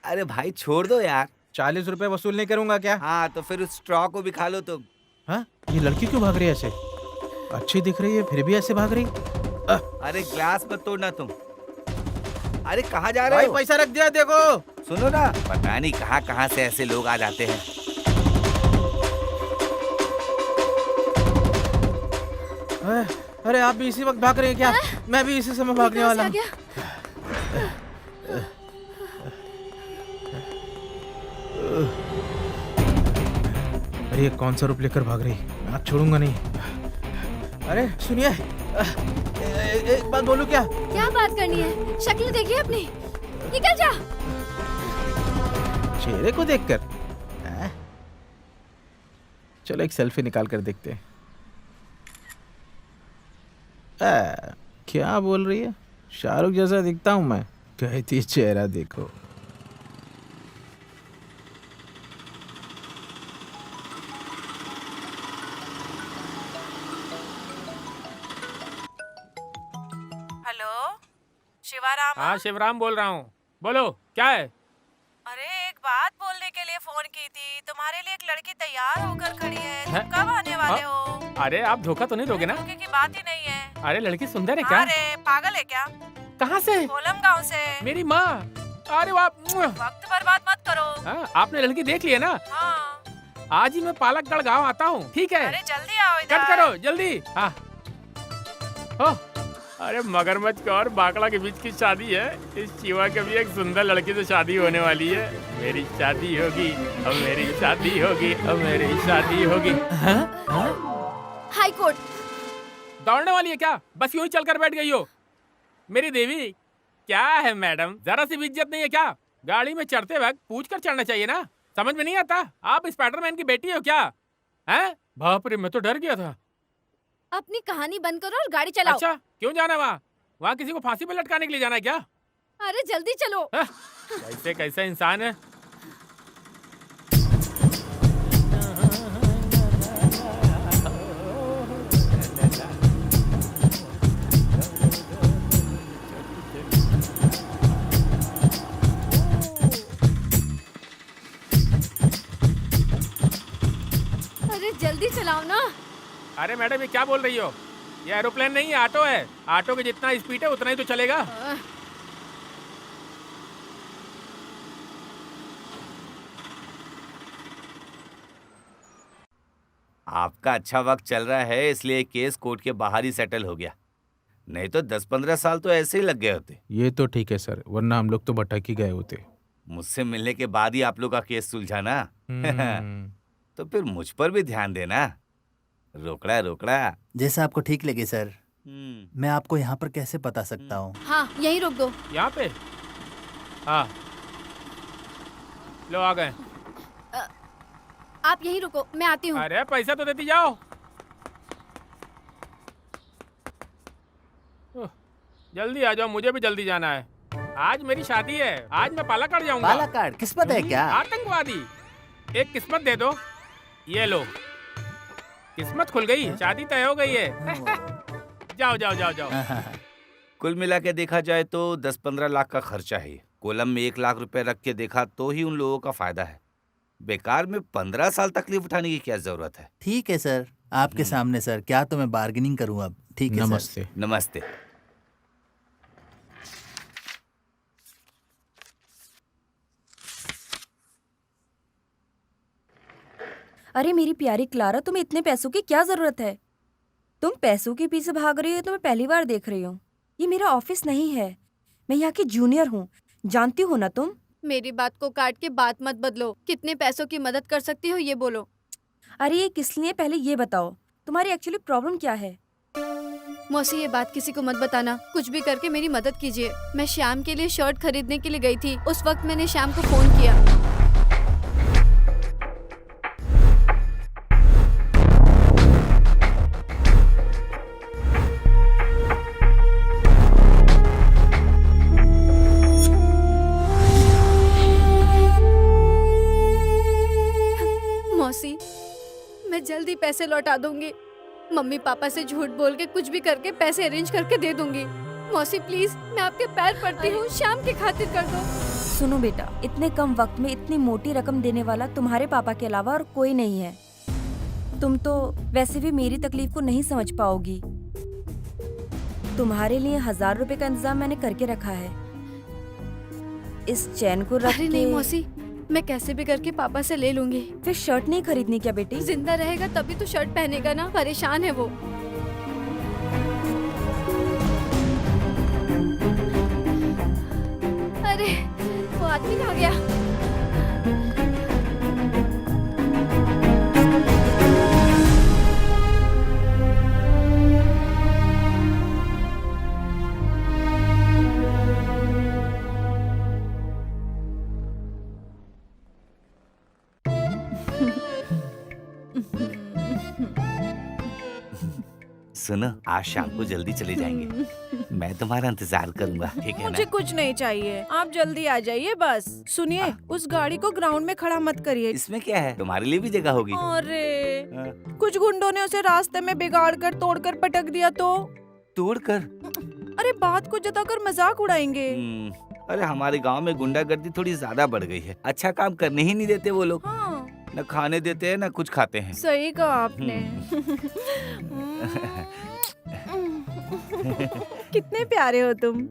अरे भाई छोड़ दो यार। 40 रुपए वसूल नहीं करूंगा क्या? हाँ तो फिर उस स्ट्रॉ को भी खा लो तुम। हाँ, ये लड़की क्यों भाग रही है ऐसे? अच्छी दिख रही है फिर भी ऐसे भाग रही। अरे ग्लास मत तोड़ना तुम। अरे कहाँ जा रहे भाई हो? पैसा रख दिया देखो। सुनो ना, पता नहीं कहाँ कहाँ से ऐसे लोग आ जाते हैं। अरे आप भी इसी वक्त भाग रहे हैं क्या? मैं भी इसी समय भागने वाला हूँ। अरे ये कौन सा रूप लेकर भाग रही? मैं आप छोड़ूंगा नहीं। अरे सुनिए, एक बात बोलूं क्या? क्या बात करनी है? शक्ल देखिए अपनी, निकल जा। चेहरे को देखकर? चलो एक सेल्फी निकाल कर देखते हैं। क्या बोल रही है? शाहरुख जैसा दिखता हूं मैं? कहती चेहरा देखो। हेलो, शिवाराम। हाँ शिवराम बोल रहा हूँ, बोलो क्या है? अरे एक बात बोलने के लिए फोन की थी। तुम्हारे लिए एक लड़की तैयार होकर खड़ी है, हैं? तुम कब आने वाले हो? अरे आप धोखा तो नहीं दोगे ना? धोखे की बात ही नहीं है। अरे लड़की सुंदर है क्या? अरे पागल है क्या? कहाँ से? कोलम गांव से। मेरी माँ। अरे वाह। वक्त बर्बाद मत करो। हाँ, आपने लड़की देख ली है ना? हाँ। आज ही मैं पालकगढ़ गांव आता हूँ, ठीक है? अरे जल्दी आओ इधर। कट करो जल्दी। हाँ। ओह, अरे मगरमच्छ का और बाकड़ा के बीच की शादी है। इस चीवा के भी एक सुंदर लड़की से शादी होने वाली है। मेरी शादी होगी, अब मेरी शादी होगी, अब मेरी शादी होगी। High court. दौड़ने वाली है क्या? बस यूं ही चलकर बैठ गई हो? मेरी देवी, क्या है मैडम, जरा सी भी इज्जत नहीं है क्या? गाड़ी में चढ़ते वक्त पूछ कर चढ़ना चाहिए ना? समझ में नहीं आता? आप स्पाइडरमैन की बेटी हो क्या? हैं? बाप रे, मैं तो डर गया था। अपनी कहानी बंद करो और गाड़ी चलाओ। अच्छा, क्यों जाना है वहाँ? वहाँ किसी को फांसी पे लटकाने के लिए जाना है क्या? अरे जल्दी चलो। कैसे कैसे इंसान है? अरे जल्दी चलाओ ना। अरे मैडम ये क्या बोल रही हो? ये एरोप्लेन नहीं है, ऑटो है। ऑटो के जितना स्पीड है उतना ही तो चलेगा। आपका अच्छा वक्त चल रहा है इसलिए केस कोर्ट के बाहर ही सेटल हो गया, नहीं तो 10-15 साल तो ऐसे ही लग गए होते। ये तो ठीक है सर, वरना हम लोग तो भटक ही गए होते। मुझसे मिलने के बाद ही आप लोग का केस सुलझाना। तो फिर मुझ पर भी ध्यान देना। रोकड़ा रोकड़ा। जैसा आपको ठीक लगे सर। मैं आपको यहाँ पर कैसे बता सकता हूँ? हाँ यहीं रोक दो। यहाँ पे? हाँ लो आ गए। आप यहीं रुको, मैं आती हूँ। अरे पैसा तो देती जाओ। जल्दी आ जाओ, मुझे भी जल्दी जाना है। आज मेरी शादी है, आज मैं पालाकाड़ जाऊंगा। पालाकाड़? किस्मत है क्या? आतंकवादी। एक किस्मत दे दो, ये लो। किस्मत खुल गई, शादी तय हो गई है। जाओ जाओ जाओ जाओ। कुल मिला के देखा जाए तो 10-15 लाख का खर्चा है। कोलम में 1 लाख रुपए रख के देखा तो ही उन लोगों का फायदा है। बेकार में 15 साल तकलीफ उठाने की क्या जरूरत है। ठीक है सर, आपके सामने सर, क्या तो मैं बार्गेनिंग करूं अब। ठीक है सर। नमस्ते। नमस्ते। अरे मेरी प्यारी क्लारा, तुम्हें इतने पैसों की क्या जरूरत है? तुम पैसों के पीछे भाग रही हो तो मैं पहली बार देख रही हूँ। ये मेरा ऑफिस नहीं है, मैं यहाँ की जूनियर हूँ, जानती हो ना तुम? मेरी बात को काट के बात मत बदलो। कितने पैसों की मदद कर सकती हो ये बोलो। अरे ये किस लिए, पहले ये बताओ तुम्हारी एक्चुअली प्रॉब्लम क्या है? मौसी ये बात किसी को मत बताना। कुछ भी करके मेरी मदद कीजिए। मैं श्याम के लिए शर्ट खरीदने के लिए गई थी। उस वक्त मैंने श्याम को फोन किया। मौसी मैं जल्दी पैसे लौटा दूंगी। मम्मी पापा से झूठ बोल के कुछ भी करके पैसे अरेंज करके दे दूंगी। मौसी प्लीज, मैं आपके पैर पड़ती हूँ, शाम की खातिर कर दो। सुनो बेटा, इतने कम वक्त में इतनी मोटी रकम देने वाला तुम्हारे पापा के अलावा और कोई नहीं है। तुम तो वैसे भी मेरी तकलीफ को नहीं समझ पाओगी। तुम्हारे लिए 1000 रुपए का इंतजाम मैंने करके रखा है। इस चैन को रख अरे के नहीं मौसी, मैं कैसे भी करके पापा से ले लूंगी। फिर शर्ट नहीं खरीदनी क्या बेटी? जिंदा रहेगा तभी तो शर्ट पहनेगा ना। परेशान है वो। अरे वो आदमी कहाँ गया? सुनो, आज शाम को जल्दी चले जाएंगे। मैं तुम्हारा इंतजार करूंगा, ठीक है मुझे ना? कुछ नहीं चाहिए, आप जल्दी आ जाइए बस। सुनिए, उस गाड़ी को ग्राउंड में खड़ा मत करिए। इसमें क्या है, तुम्हारे लिए भी जगह होगी। अरे हाँ। कुछ गुंडों ने उसे रास्ते में बिगाड़ कर तोड़ कर पटक दिया तो? तोड़ कर? अरे बात को जताकर मजाक उड़ाएंगे। अरे हमारे गांव में गुंडागर्दी थोड़ी ज्यादा बढ़ गई है। अच्छा काम करने ही नहीं देते वो लोग। हाँ न खाने देते हैं न कुछ खाते हैं। सही कहा आपने। कितने प्यारे हो तुम।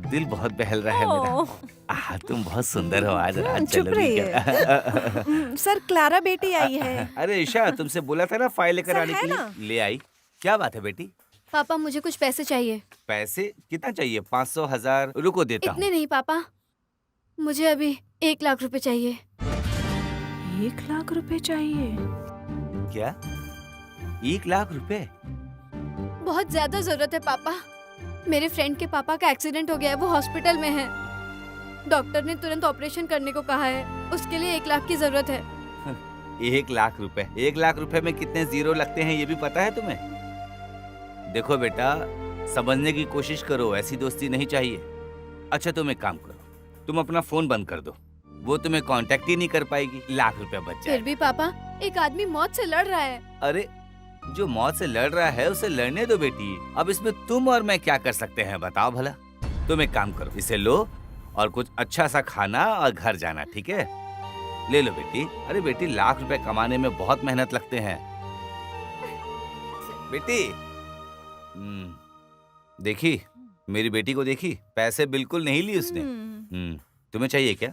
दिल बहुत बहल रहा है मेरा। तुम बहुत सुंदर हो आज। रात चुप चलोगी रहिए। क्या? सर, क्लारा बेटी आई है। अरे ईशा, तुमसे बोला था ना फाइल लेकर सर, आने है के लिए। ना? ले आई। क्या बात है बेटी? पापा मुझे कुछ पैसे चाहिए। पैसे कितना चाहिए? 500, 1000? रुको देता हूँ। इतने नहीं पापा, मुझे अभी 1 लाख रुपए चाहिए। 1 लाख रुपए चाहिए? क्या 1 लाख रुपए? बहुत ज्यादा जरूरत है पापा। मेरे फ्रेंड के पापा का एक्सीडेंट हो गया है, वो हॉस्पिटल में है। डॉक्टर ने तुरंत ऑपरेशन करने को कहा है। उसके लिए 1 लाख की जरूरत है। 1 लाख रुपए? 1 लाख रुपए में कितने जीरो लगते हैं ये भी पता है तुम्हें? देखो बेटा, समझने की कोशिश करो, ऐसी दोस्ती नहीं चाहिए। अच्छा तुम एक काम करो, तुम अपना फोन बंद कर दो, वो तुम्हें कांटेक्ट ही नहीं कर पाएगी। लाख रुपया बच फिर जाए। भी पापा, एक आदमी मौत से लड़ रहा है। अरे जो मौत से लड़ रहा है उसे लड़ने दो बेटी। अब इसमें तुम और मैं क्या कर सकते हैं बताओ भला। तुम एक काम करो, इसे लो और कुछ अच्छा सा खाना और घर जाना, ठीक है? ले लो बेटी। अरे बेटी, लाख रुपए कमाने में बहुत मेहनत लगते हैं बेटी। देखी मेरी बेटी को, देखी पैसे बिल्कुल नहीं लिए उसने। तुम्हें चाहिए क्या?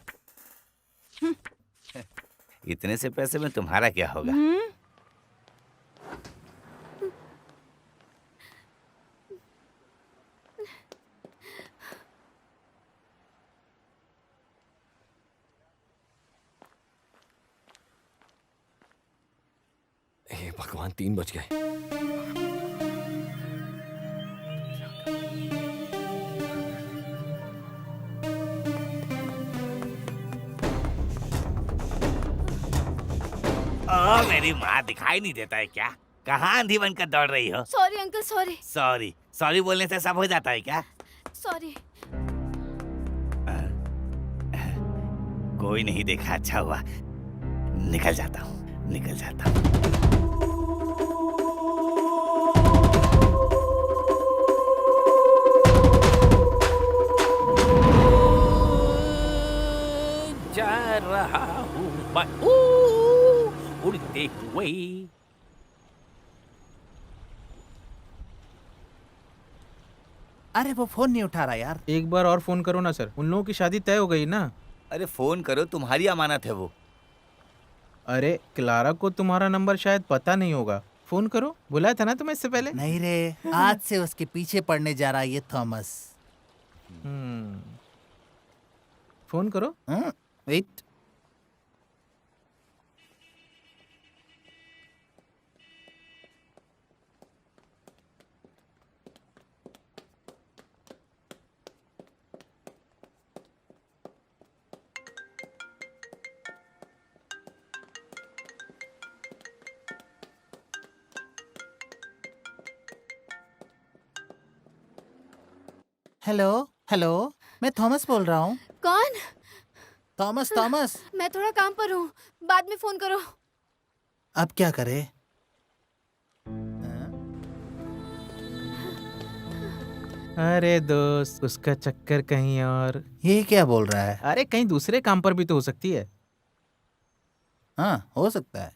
इतने से पैसे में तुम्हारा क्या होगा? हे भगवान, 3 बज गए। मेरी माँ, दिखाई नहीं देता है क्या? कहाँ अंधी बनकर दौड़ रही हो? Sorry uncle, sorry sorry sorry बोलने से सब हो जाता है क्या? सॉरी। कोई नहीं देखा, अच्छा हुआ। निकल जाता हूँ, निकल जाता हूँ। जा रहा हूँ मैं उड़ते हुए। अरे वो फोन नहीं उठा रहा यार। एक बार और फोन करो ना सर, उन लोगों की शादी तय हो गई ना। अरे फोन करो, तुम्हारी अमानत है वो। अरे क्लारा को तुम्हारा नंबर शायद पता नहीं होगा, फोन करो। बुलाया था ना तुम्हें इससे पहले। नहीं रे, आज से उसके पीछे पड़ने जा रहा है ये थॉमस। फोन करो। वेट। हेलो हेलो, मैं थॉमस बोल रहा हूँ। कौन? Thomas Thomas. मैं थोड़ा काम पर हूँ, बाद में फोन करो। अब क्या करे? अरे दोस्त, उसका चक्कर कहीं और। ये क्या बोल रहा है? अरे कहीं दूसरे काम पर भी तो हो सकती है। हाँ, हो सकता है।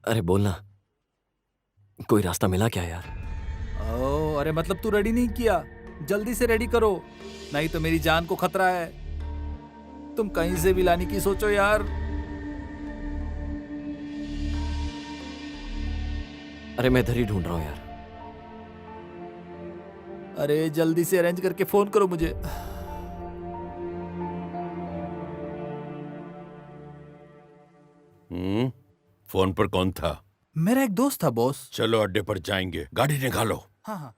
अरे बोलना, कोई रास्ता मिला क्या यार? ओ, अरे मतलब तू रेडी नहीं किया? जल्दी से रेडी करो, नहीं तो मेरी जान को खतरा है। तुम कहीं से भी लाने की सोचो यार। अरे मैं इधर ही ढूंढ रहा हूँ यार। अरे जल्दी से अरेंज करके फोन करो मुझे। फोन पर कौन था? मेरा एक दोस्त था बॉस। चलो अड्डे पर जाएंगे, गाड़ी निकालो। हाँ हाँ।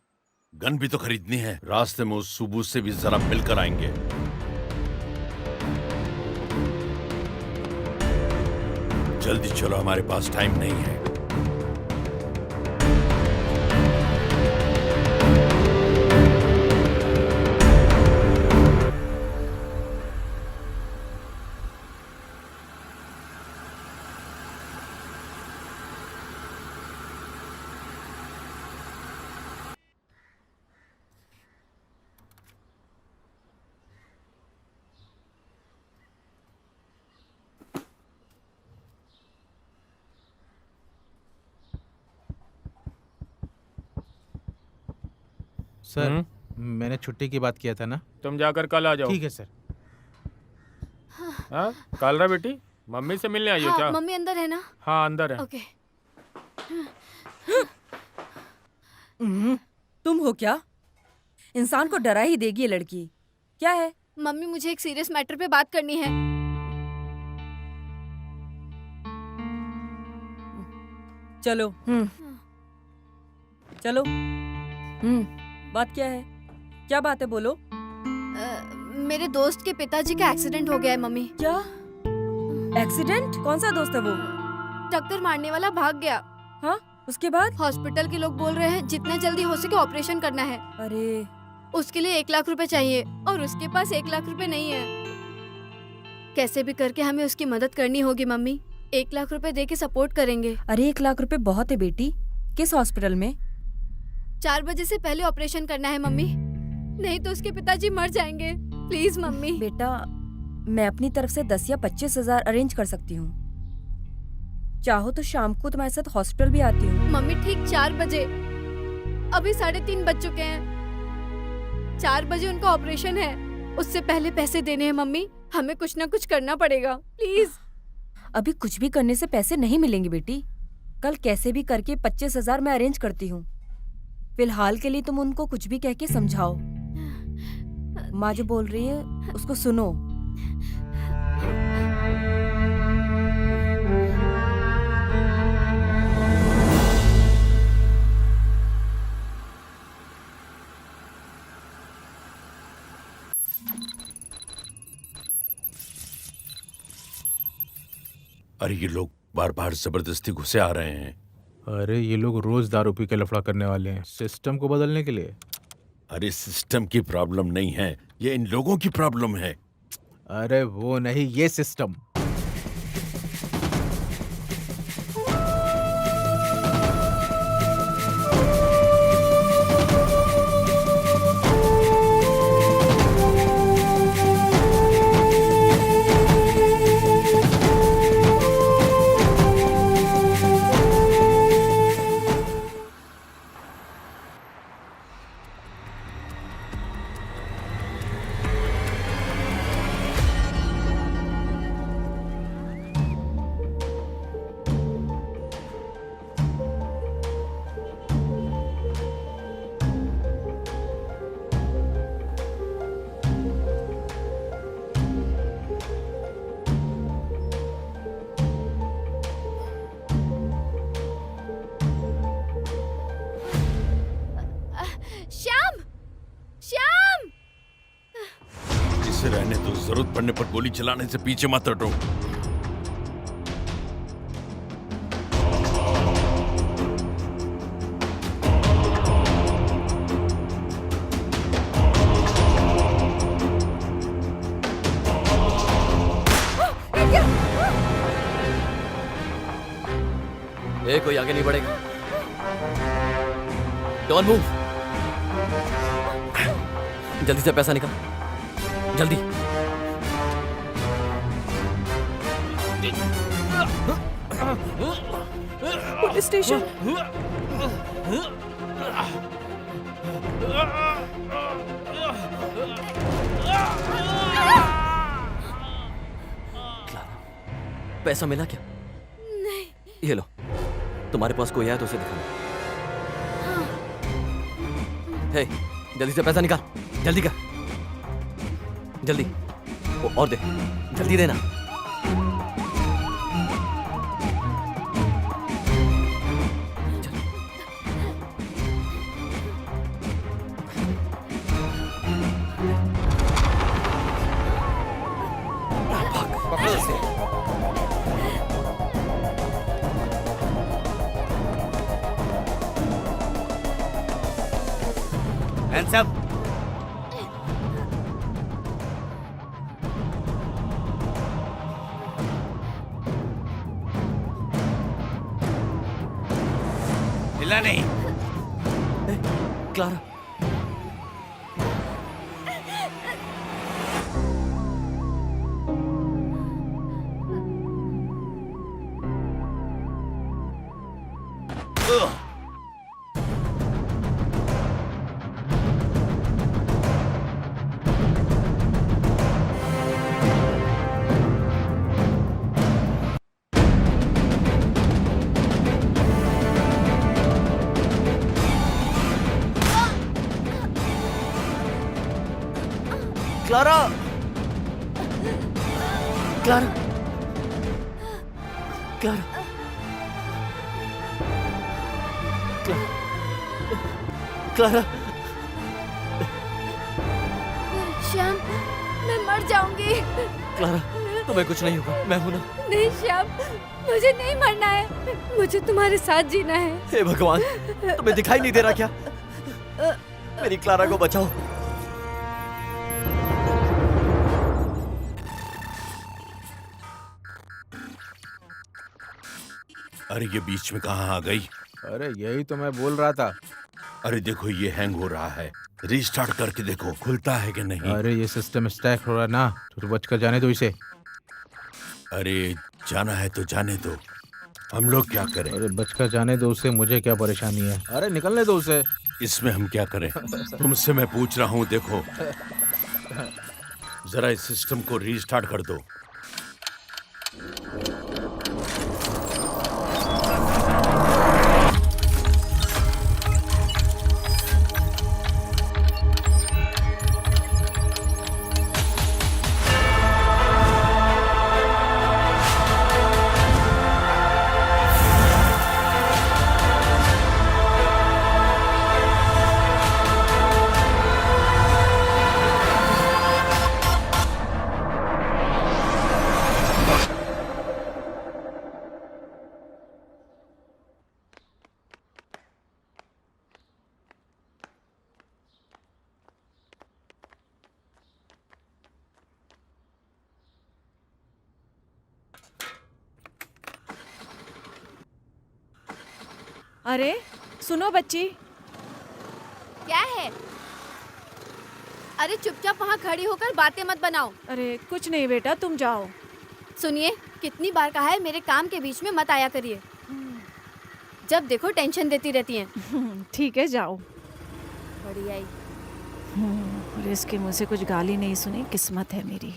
गन भी तो खरीदनी है, रास्ते में उस सुबू से भी जरा मिलकर आएंगे। जल्दी चलो, हमारे पास टाइम नहीं है। सर, मैंने छुट्टी की बात किया था ना। तुम जाकर कल आ जाओ। ठीक है सर। हाँ, कालरा बेटी, मम्मी से मिलने आई हो हाँ, क्या? मम्मी अंदर है ना? हाँ अंदर है। ओके। तुम हो क्या? इंसान को डरा ही देगी ये लड़की। क्या है? मम्मी, मुझे एक सीरियस मैटर पे बात करनी है। चलो। चलो। बात क्या है? क्या बात है, बोलो। मेरे दोस्त के पिताजी का एक्सीडेंट हो गया है मम्मी। क्या एक्सीडेंट? कौन सा दोस्त है वो? टक्कर मारने वाला भाग गया। हाँ, उसके बाद? हॉस्पिटल के लोग बोल रहे हैं जितना जल्दी हो सके ऑपरेशन करना है। अरे, उसके लिए 1 लाख रुपए चाहिए और उसके पास 1 लाख रुपए नहीं है। कैसे भी करके हमें उसकी मदद करनी होगी मम्मी। 1 लाख रुपए दे के सपोर्ट करेंगे। अरे 1 लाख रुपए बहुत है बेटी। किस हॉस्पिटल में? 4 बजे से पहले ऑपरेशन करना है मम्मी। नहीं तो उसके पिताजी मर जाएंगे। Please mummy. बेटा, मैं अपनी तरफ से 10 या 25,000 अरेंज कर सकती हूँ। चाहो तो शाम को तुम्हारे साथ हॉस्पिटल भी आती हूँ। मम्मी ठीक 4 बजे, अभी 3:30 बज चुके हैं। 4 बजे उनका ऑपरेशन है, उससे पहले पैसे देने हैं मम्मी। हमें कुछ ना कुछ करना पड़ेगा, प्लीज। अभी कुछ भी करने से पैसे नहीं मिलेंगे बेटी। कल कैसे भी करके 25,000 मैं अरेंज करती हूँ। फिलहाल के लिए तुम उनको कुछ भी कह के समझाओ। माँ जो बोल रही है उसको सुनो। अरे ये लोग बार बार जबरदस्ती घुसे आ रहे हैं। अरे ये लोग रोज दारू पी के लफड़ा करने वाले हैं, सिस्टम को बदलने के लिए। अरे सिस्टम की प्रॉब्लम नहीं है, ये इन लोगों की प्रॉब्लम है। अरे वो नहीं, ये सिस्टम। श्याम, श्याम। इसे रहने दो, जरूरत पड़ने पर गोली चलाने से पीछे मत हटो। कोई आगे नहीं बढ़ेगा। Don't move. जल्दी से पैसा निकाल, जल्दी। Police station. पैसा मिला क्या? नहीं। ये लो, तुम्हारे पास कोई है तो उसे दिखाना। हे, जल्दी से पैसा निकाल, जल्दी कर, जल्दी। और दे, जल्दी देना। Hands up. हिला नहीं। Clara, Clara, Clara, Clara, Clara. Shyam, मैं मर जाऊंगी। क्लारा, तुम्हें कुछ नहीं होगा, मैं हूं ना। नहीं श्याम, मुझे नहीं मरना है, मुझे तुम्हारे साथ जीना है। हे भगवान, तुम्हें दिखाई नहीं दे रहा क्या? मेरी क्लारा को बचाओ। अरे ये बीच में कहाँ आ गई? अरे यही तो मैं बोल रहा था। अरे देखो ये हैंग हो रहा है, रीस्टार्ट करके देखो खुलता है कि नहीं। अरे ये सिस्टम स्टैक हो रहा है ना, तो बच कर जाने दो इसे। अरे जाना है तो जाने दो, हम लोग क्या करें? अरे बच कर जाने दो उसे, मुझे क्या परेशानी है। अरे निकलने दो उसे। इसमें हम क्या करें? तुमसे मैं पूछ रहा हूँ, देखो जरा इस सिस्टम को रीस्टार्ट कर दो। अरे सुनो बच्ची, क्या है? अरे चुपचाप वहाँ खड़ी होकर बातें मत बनाओ। अरे कुछ नहीं बेटा, तुम जाओ। सुनिए, कितनी बार कहा है मेरे काम के बीच में मत आया करिए। जब देखो टेंशन देती रहती हैं। ठीक है, जाओ। बढ़िया ही। और इसके मुंह से कुछ गाली नहीं सुनी, किस्मत है मेरी।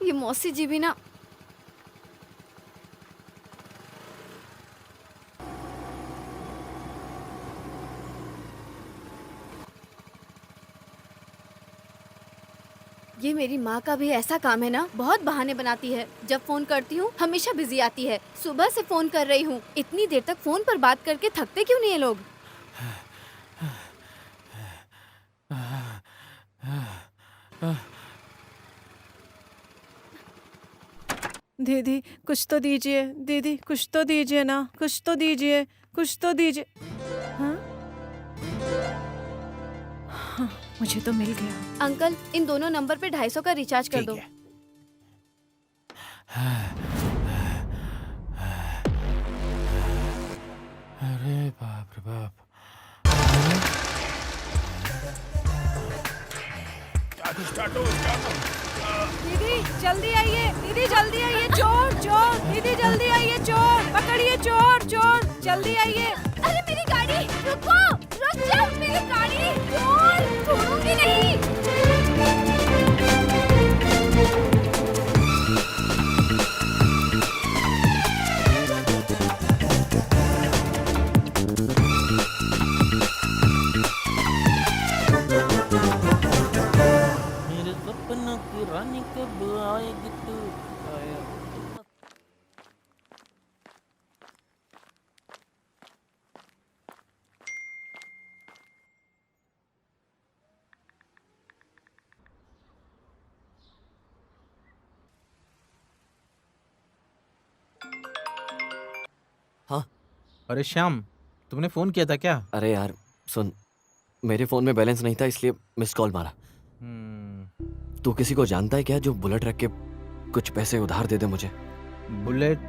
ये मौसी जी भी ना। ये मेरी माँ का भी ऐसा काम है ना, बहुत बहाने बनाती है। जब फोन करती हूँ हमेशा बिजी आती है। सुबह से फोन कर रही हूँ, इतनी देर तक फोन पर बात करके थकते क्यों नहीं है लोग? दीदी कुछ तो दीजिए, दीदी कुछ तो दीजिए ना, कुछ तो दीजिए, कुछ तो दीजिए। हाँ? हाँ, मुझे तो मिल गया। अंकल, इन दोनों नंबर पे 250 का रिचार्ज कर दो। अरे बाप रे बाप। दीदी जल्दी आइए, दीदी जल्दी आइए, चोर चोर, दीदी जल्दी आइए, चोर पकड़िए, चोर चोर, जल्दी आइए। अरे मेरी गाड़ी, रुको, रुक जाओ, मेरी गाड़ी, चोर, छोड़ूंगी नहीं। मेरे सपनों की रानी कब आएगी तू? हाँ। अरे श्याम, तुमने फोन किया था क्या? अरे यार सुन, मेरे फोन में बैलेंस नहीं था इसलिए मिस कॉल मारा। तू किसी को जानता है क्या जो बुलेट रख के कुछ पैसे उधार दे दे मुझे? बुलेट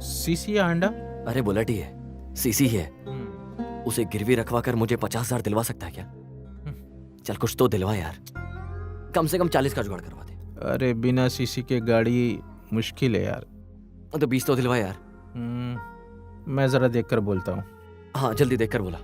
सीसी या हांडा? अरे बुलेट ही है, सीसी ही है। उसे गिरवी रखवा कर मुझे 50,000 दिलवा सकता है क्या? चल कुछ तो दिलवा यार, कम से कम 40 का जुगाड़ करवा दे। अरे बिना सीसी के गाड़ी मुश्किल है यार। तो 20 तो दिलवा यार। मैं जरा देखकर बोलता हूँ। हाँ जल्दी देख कर बोला।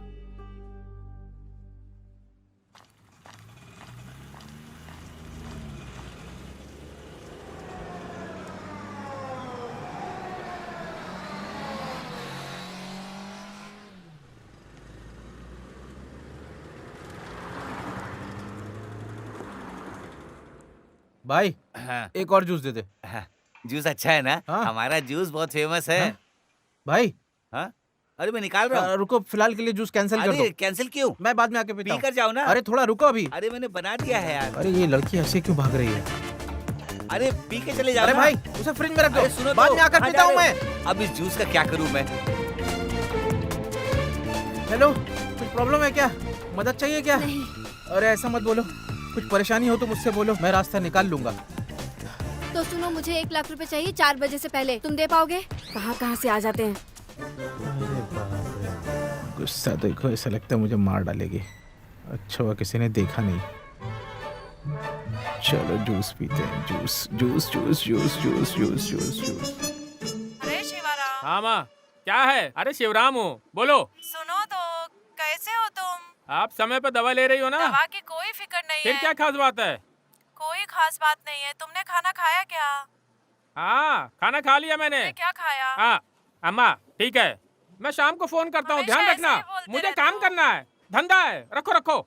भाई हाँ, एक और जूस दे दे। हाँ, जूस अच्छा है ना? हाँ। हमारा जूस बहुत फेमस है। हाँ? भाई हाँ? अरे मैं निकाल रहा हूँ। रुको, फिलहाल के लिए जूस कैंसिल कर अरे दो। कैंसिल क्यों? मैं बाद में आके पीता पी हूँ। कर जाओ ना। अरे थोड़ा रुको अभी। अरे मैंने बना दिया है यार। अरे ये लड़की ऐसे क्यों भाग रही है? अरे पी के चले जाओ अरे ना। भाई उसे फ्रिज में रख अरे दो, सुनो बाद तो, में आकर कहाँ पीता जा हूँ रहे मैं। हो? अब इस जूस का क्या करूँ मैं? हेलो, कुछ प्रॉब्लम है क्या? मदद चाहिए क्या? नहीं। अरे ऐसा मत बोलो, कुछ परेशानी हो तो मुझसे बोलो, मैं रास्ता निकाल लूंगा। तो सुनो, मुझे 1 लाख रुपए चाहिए 4 बजे से पहले। तुम दे पाओगे? कहाँ से आ जाते हैं। अरे बाप रे, गुस्सा देखो, ऐसा लगता है मुझे मार डालेगी। अच्छा हुआ किसी ने देखा नहीं। चलो जूस पीते हैं, juice juice juice juice juice juice juice juice. अरे शिवराम, हाँ माँ, क्या है? अरे शिवराम हूँ, बोलो। सुनो तो, कैसे हो तुम? आप समय पे दवा ले रही हो ना? दवा की कोई फिक्र नहीं फिर है। क्या खास बात है? कोई खास बात नहीं है। तुमने खाना खाया क्या? हाँ, खाना खा लिया मैंने। क्या खाया? हाँ अम्मा, ठीक है, मैं शाम को फोन करता हूँ, हमेशा ध्यान ऐसे रखना। ही बोलते मुझे रहते काम हो। करना है, धंधा है, रखो रखो।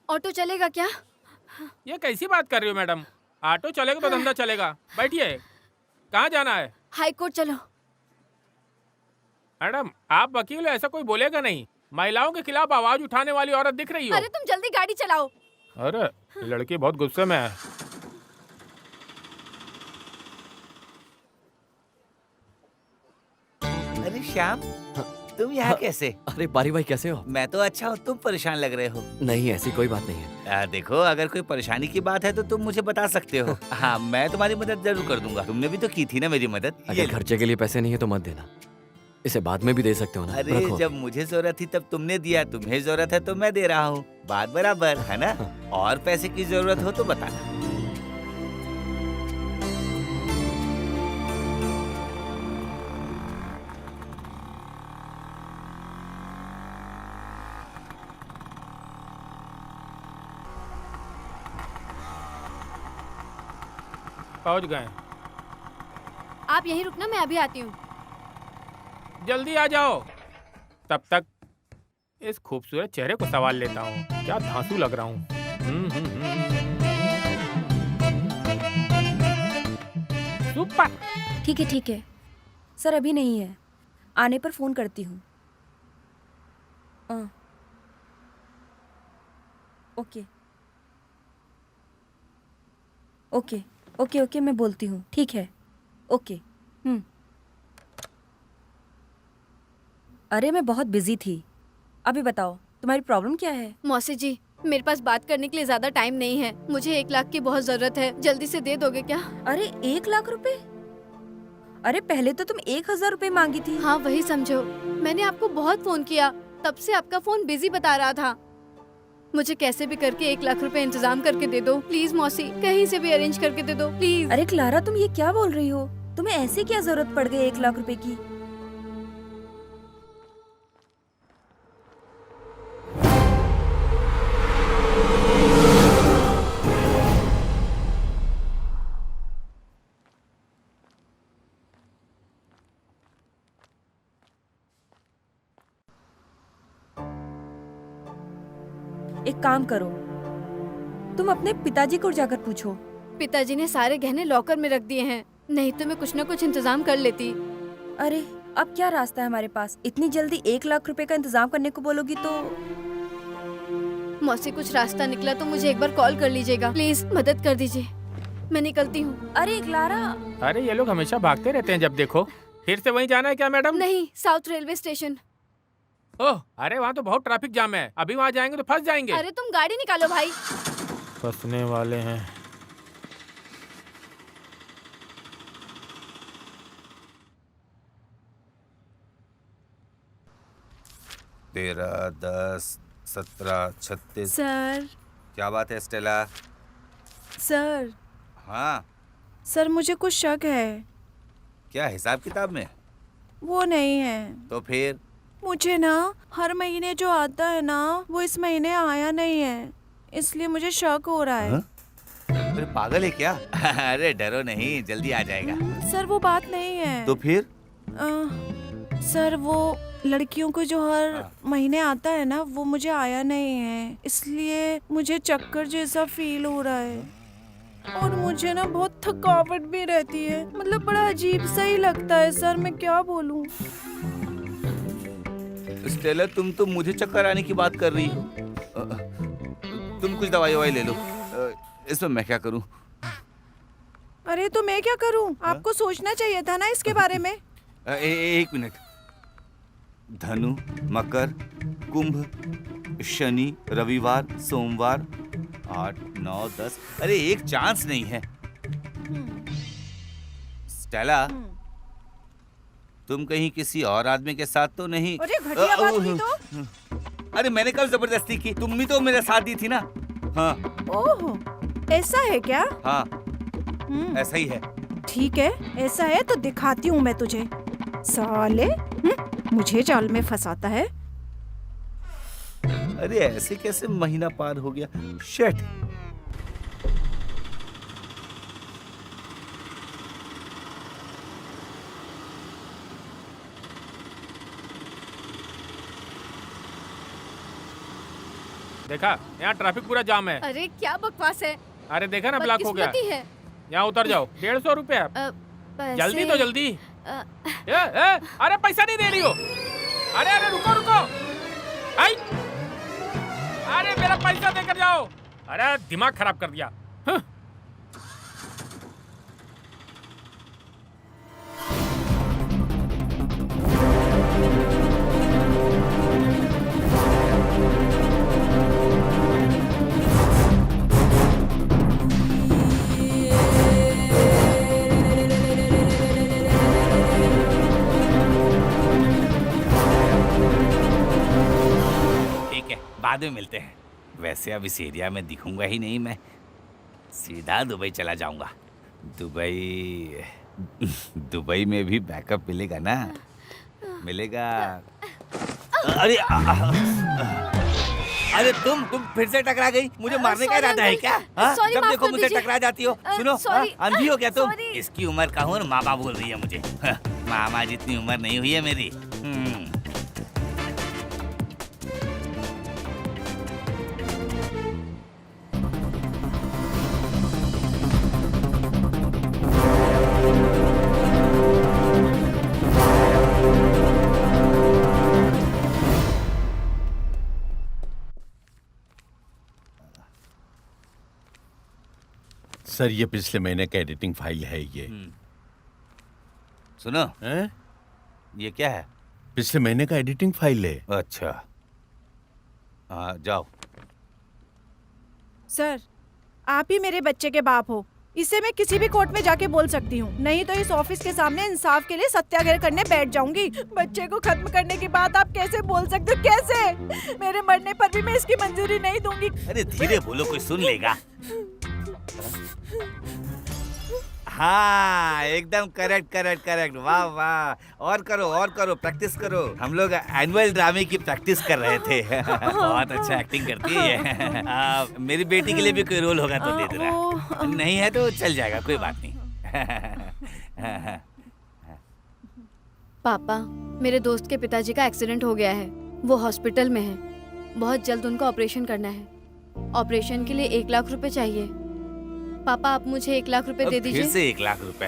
ऑटो चलेगा क्या? ये कैसी बात कर रही हो मैडम? ऑटो चलेगा तो धंधा चलेगा। बैठिए, कहाँ जाना है? हाई कोर्ट चलो। मैडम आप वकील हो, ऐसा कोई बोलेगा नहीं। महिलाओं के खिलाफ आवाज उठाने वाली औरत दिख रही हो। अरे तुम जल्दी गाड़ी चलाओ। अरे ये लड़की बहुत गुस्से में है। अरे श्याम, तुम यहाँ कैसे? अरे बारी भाई कैसे हो? मैं तो अच्छा हूँ, तुम परेशान लग रहे हो। नहीं, ऐसी कोई बात नहीं है। देखो, अगर कोई परेशानी की बात है तो तुम मुझे बता सकते हो। हाँ, मैं तुम्हारी मदद जरूर कर दूंगा। तुमने भी तो की थी ना मेरी मदद। ये अगर लो। खर्चे के लिए पैसे नहीं है तो मत देना, इसे बाद में भी दे सकते हो ना। अरे रखो। जब मुझे जरूरत थी तब तुमने दिया, तुम्हें जरूरत है तो मैं दे रहा हूँ, बात बराबर है ना? और पैसे की जरूरत हो तो बताना। पहुँच गए, आप यहीं रुकना, मैं अभी आती हूँ। जल्दी आ जाओ। तब तक इस खूबसूरत चेहरे को सवाल लेता हूँ, क्या धांसू लग रहा हूँ। सुपर। ठीक है सर, अभी नहीं है, आने पर फोन करती हूँ। ओके ओके ओके ओके, मैं बोलती हूँ, ठीक है, ओके। अरे मैं बहुत बिजी थी। अभी बताओ तुम्हारी प्रॉब्लम क्या है? मौसी जी, मेरे पास बात करने के लिए ज्यादा टाइम नहीं है। मुझे 1 लाख की बहुत जरूरत है, जल्दी से दे दोगे क्या? अरे 1 लाख रुपए? अरे पहले तो तुम 1,000 रुपए मांगी थी। हाँ वही समझो, मैंने आपको बहुत फोन किया, तब से आपका फोन बिजी बता रहा था। मुझे कैसे भी करके 1 लाख रुपए इंतजाम करके दे दो प्लीज मौसी, कहीं से भी अरेंज करके दे दो प्लीज। अरे क्लारा, तुम ये क्या बोल रही हो? तुम्हें ऐसे क्या जरूरत पड़ गई 1 लाख रुपए की? एक काम करो, तुम अपने पिताजी को जाकर पूछो। पिताजी ने सारे गहने लॉकर में रख दिए हैं, नहीं तो मैं कुछ न कुछ इंतजाम कर लेती। अरे अब क्या रास्ता है हमारे पास? इतनी जल्दी 1 लाख रुपए का इंतजाम करने को बोलोगी तो? मौसी कुछ रास्ता निकला तो मुझे एक बार कॉल कर लीजिएगा, प्लीज मदद कर दीजिए, मैं निकलती हूँ। अरे क्लारा, अरे ये लोग हमेशा भागते रहते हैं जब देखो। फिर से वहीं जाना है क्या मैडम? नहीं, साउथ रेलवे स्टेशन। ओह, अरे वहाँ तो बहुत ट्रैफिक जाम है, अभी वहाँ जाएंगे तो फंस जाएंगे। अरे तुम गाड़ी निकालो भाई। फंसने वाले हैं। तेरह, 10, 17, 36। सर, क्या बात है स्टेला? सर, हाँ, सर मुझे कुछ शक है। क्या हिसाब किताब में? वो नहीं है, तो फिर? मुझे ना हर महीने जो आता है ना वो इस महीने आया नहीं है, इसलिए मुझे शक हो रहा है। फिर पागल है क्या? अरे डरो नहीं, जल्दी आ जाएगा। सर वो बात नहीं है। तो फिर? सर वो लड़कियों को जो हर महीने आता है ना वो मुझे आया नहीं है, इसलिए मुझे चक्कर जैसा फील हो रहा है और मुझे ना बहुत थकावट भी रहती है। मतलब बड़ा अजीब सा ही लगता है सर, मैं क्या बोलूं। स्टेला, तुम तो मुझे चक्कर आने की बात कर रही हो। तुम कुछ दवाई ववाई ले लो। इसमें मैं क्या करूं? अरे तो मैं क्या करूं? आपको सोचना चाहिए था ना इसके बारे में। एक मिनट। धनु, मकर, कुंभ, शनि, रविवार, सोमवार, 8, 9, 10। अरे एक चांस नहीं है। स्टेला, तुम कहीं किसी और आदमी के साथ तो नहीं? अरे घटिया बात हुई तो। अरे मैंने कब जबरदस्ती की? तुम भी तो मेरे साथ दी थी ना। हाँ। ओह, ऐसा है क्या? हाँ, हम्म, ऐसा ही है। ठीक है, ऐसा है तो दिखाती हूँ मैं तुझे। साले, मुझे जाल में फंसाता है। अरे ऐसे कैसे महीना पार हो गया? शिट। देखा, यहाँ ट्रैफिक पूरा जाम है। अरे क्या बकवास है। अरे देखा ना, ब्लॉक हो गया। बदकिस्मती है। यहाँ उतर जाओ। 150 रुपया। जल्दी तो जल्दी। अरे पैसा नहीं दे रही हो। अरे अरे रुको रुको। आई, अरे मेरा पैसा देकर जाओ। अरे दिमाग खराब कर दिया। बाद में मिलते हैं। वैसे अब इस एरिया में दिखूंगा ही नहीं मैं, सीधा दुबई चला जाऊंगा। दुबई में भी बैकअप मिलेगा ना? मिलेगा। अरे अरे तुम फिर से टकरा गई। मुझे मारने का इरादा है क्या? जब देखो मुझे टकरा जाती हो। सुनो, अंधी हो क्या तुम? इसकी उम्र का हूँ और मामा बोल रही है मुझे। मामा जितनी उम्र नहीं हुई है मेरी। सर, ये पिछले महीने का एडिटिंग फाइल है ये। सुनो, हैं? ये क्या है? पिछले महीने का एडिटिंग फाइल है। अच्छा, हाँ जाओ। सर, आप ही मेरे बच्चे के बाप हो। इसे मैं किसी भी कोर्ट में जाके बोल सकती हूँ, नहीं तो इस ऑफिस के सामने इंसाफ के लिए सत्याग्रह करने बैठ जाऊंगी। बच्चे को खत्म करने की बात आप कैसे बोल सकते हो? कैसे? मेरे मरने पर भी मैं इसकी मंजूरी नहीं दूंगी। अरे धीरे बोलो, कोई सुन लेगा। हाँ, एकदम करेक्ट। वाह वाह, और करो, प्रैक्टिस करो। हम लोग एनुअल ड्रामे की प्रैक्टिस कर रहे थे। बहुत अच्छा एक्टिंग करती है ये। मेरी बेटी के लिए भी कोई रोल होगा तो दे देना। नहीं है तो चल जाएगा, कोई बात नहीं। पापा, मेरे दोस्त के पिताजी का एक्सीडेंट हो गया है। वो हॉस्पिटल में है। बहुत जल्द उनको ऑपरेशन करना है। ऑपरेशन के लिए 1 लाख रुपए चाहिए। पापा, आप मुझे 1 लाख रुपए दे दीजिए। फिर से 1 लाख रुपए?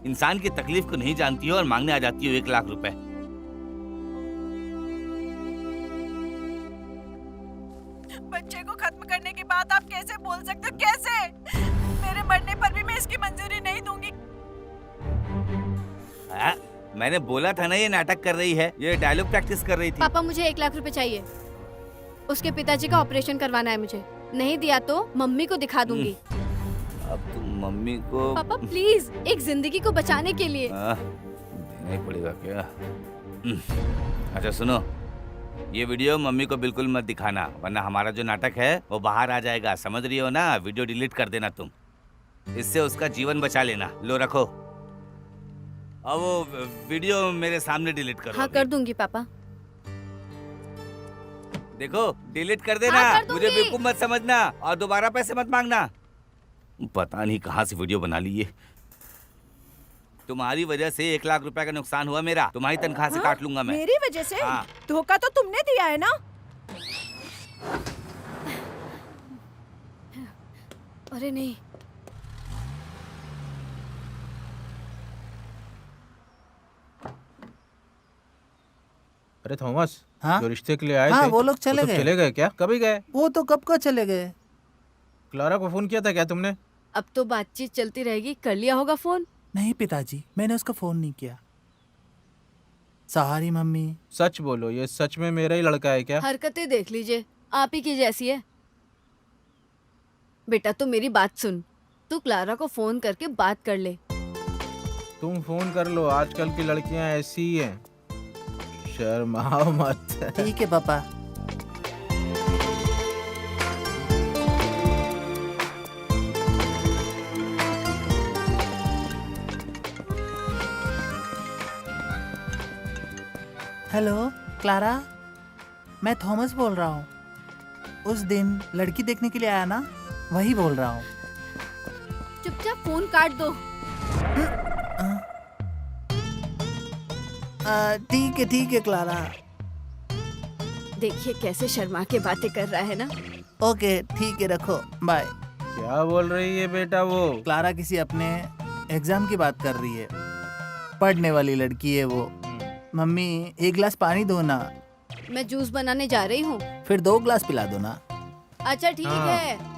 इंसान की तकलीफ को नहीं जानती हो और मांगने आ जाती हो 1 लाख रुपए। बच्चे को खत्म करने की बात आप कैसे बोल सकते हो? कैसे? मेरे मरने पर भी मैं इसकी मंजूरी नहीं दूंगी। मैंने बोला था ना ये नाटक कर रही है, ये डायलॉग प्रैक्टिस कर रही थी। पापा, मुझे 1 लाख रुपए चाहिए। उसके पिताजी का ऑपरेशन करवाना है मुझे। नहीं दिया तो मम्मी को दिखा दूंगी। अब तुम मम्मी को? पापा प्लीज, एक जिंदगी को बचाने के लिए। देना ही पड़ेगा क्या? अच्छा सुनो, ये वीडियो मम्मी को बिल्कुल मत दिखाना, वरना हमारा जो नाटक है वो बाहर आ जाएगा। समझ रही हो ना? वीडियो डिलीट कर देना तुम। इससे उसका जीवन बचा लेना। लो रखो। अब वो वीडियो मेरे सामने डिलीट करो। हाँ, कर दूंगी पापा। देखो, डिलीट कर देना। हाँ, कर दूंगी। मुझे बेवकूफ मत समझना और दोबारा पैसे मत मांगना। पता नहीं कहाँ से वीडियो बना ली ये। तुम्हारी वजह से 1 लाख रुपए का नुकसान हुआ मेरा। तुम्हारी तनख्वाह से काट लूंगा मैं। मेरी वजह से? हाँ। धोखा तो तुमने दिया है ना? अरे नहीं, अरे थॉमस, हाँ जो रिश्ते के लिए आए हाँ थे वो लोग चले सब गए। चले गए क्या? कभी गए? वो तो कब का चले गए। क्लारा को फोन किया था क्या तुमने? अब तो बातचीत चलती रहेगी, कर लिया होगा फोन। नहीं पिताजी, मैंने उसका फोन नहीं किया। Sorry mummy. सच बोलो, ये सच में मेरा ही लड़का है क्या? हरकतें देख लीजिए, आप ही की जैसी है। बेटा तू मेरी बात सुन, तू क्लारा को फोन करके बात कर ले। तुम फोन कर लो, आजकल की लड़कियां ऐसी ही हैं, शर्माओ मत। ठीक है पापा। हेलो क्लारा, मैं थॉमस बोल रहा हूँ। उस दिन लड़की देखने के लिए आया ना, वही बोल रहा हूँ। चुपचाप फोन काट दो। ठीक है क्लारा। देखिए कैसे शर्मा के बातें कर रहा है ना। ओके ठीक है, रखो, बाय। क्या बोल रही है बेटा वो? क्लारा किसी अपने एग्जाम की बात कर रही है, पढ़ने वाली लड़की है वो। मम्मी एक गिलास पानी दो ना। मैं जूस बनाने जा रही हूँ। फिर 2 गिलास पिला दो ना। अच्छा ठीक हाँ। है।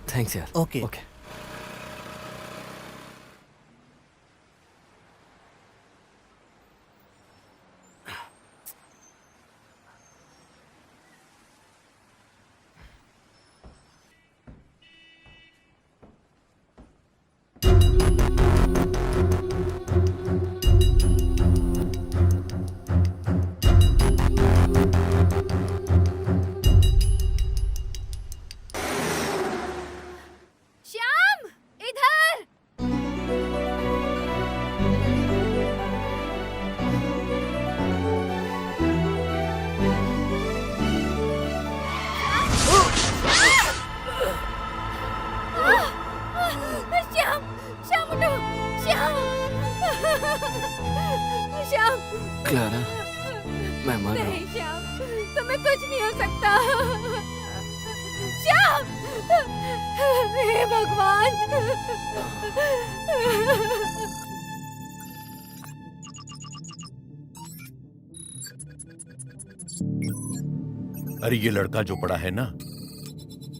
थैंक्स यार। ओके। ओके। श्याम इधर। श्याम, श्याम उठो, श्याम। श्याम। क्लारा, मैं मर रहा हूँ। नहीं श्याम, तुम्हें कुछ नहीं हो सकता। श्याम, हे भगवान। अरे ये लड़का जो पड़ा है ना,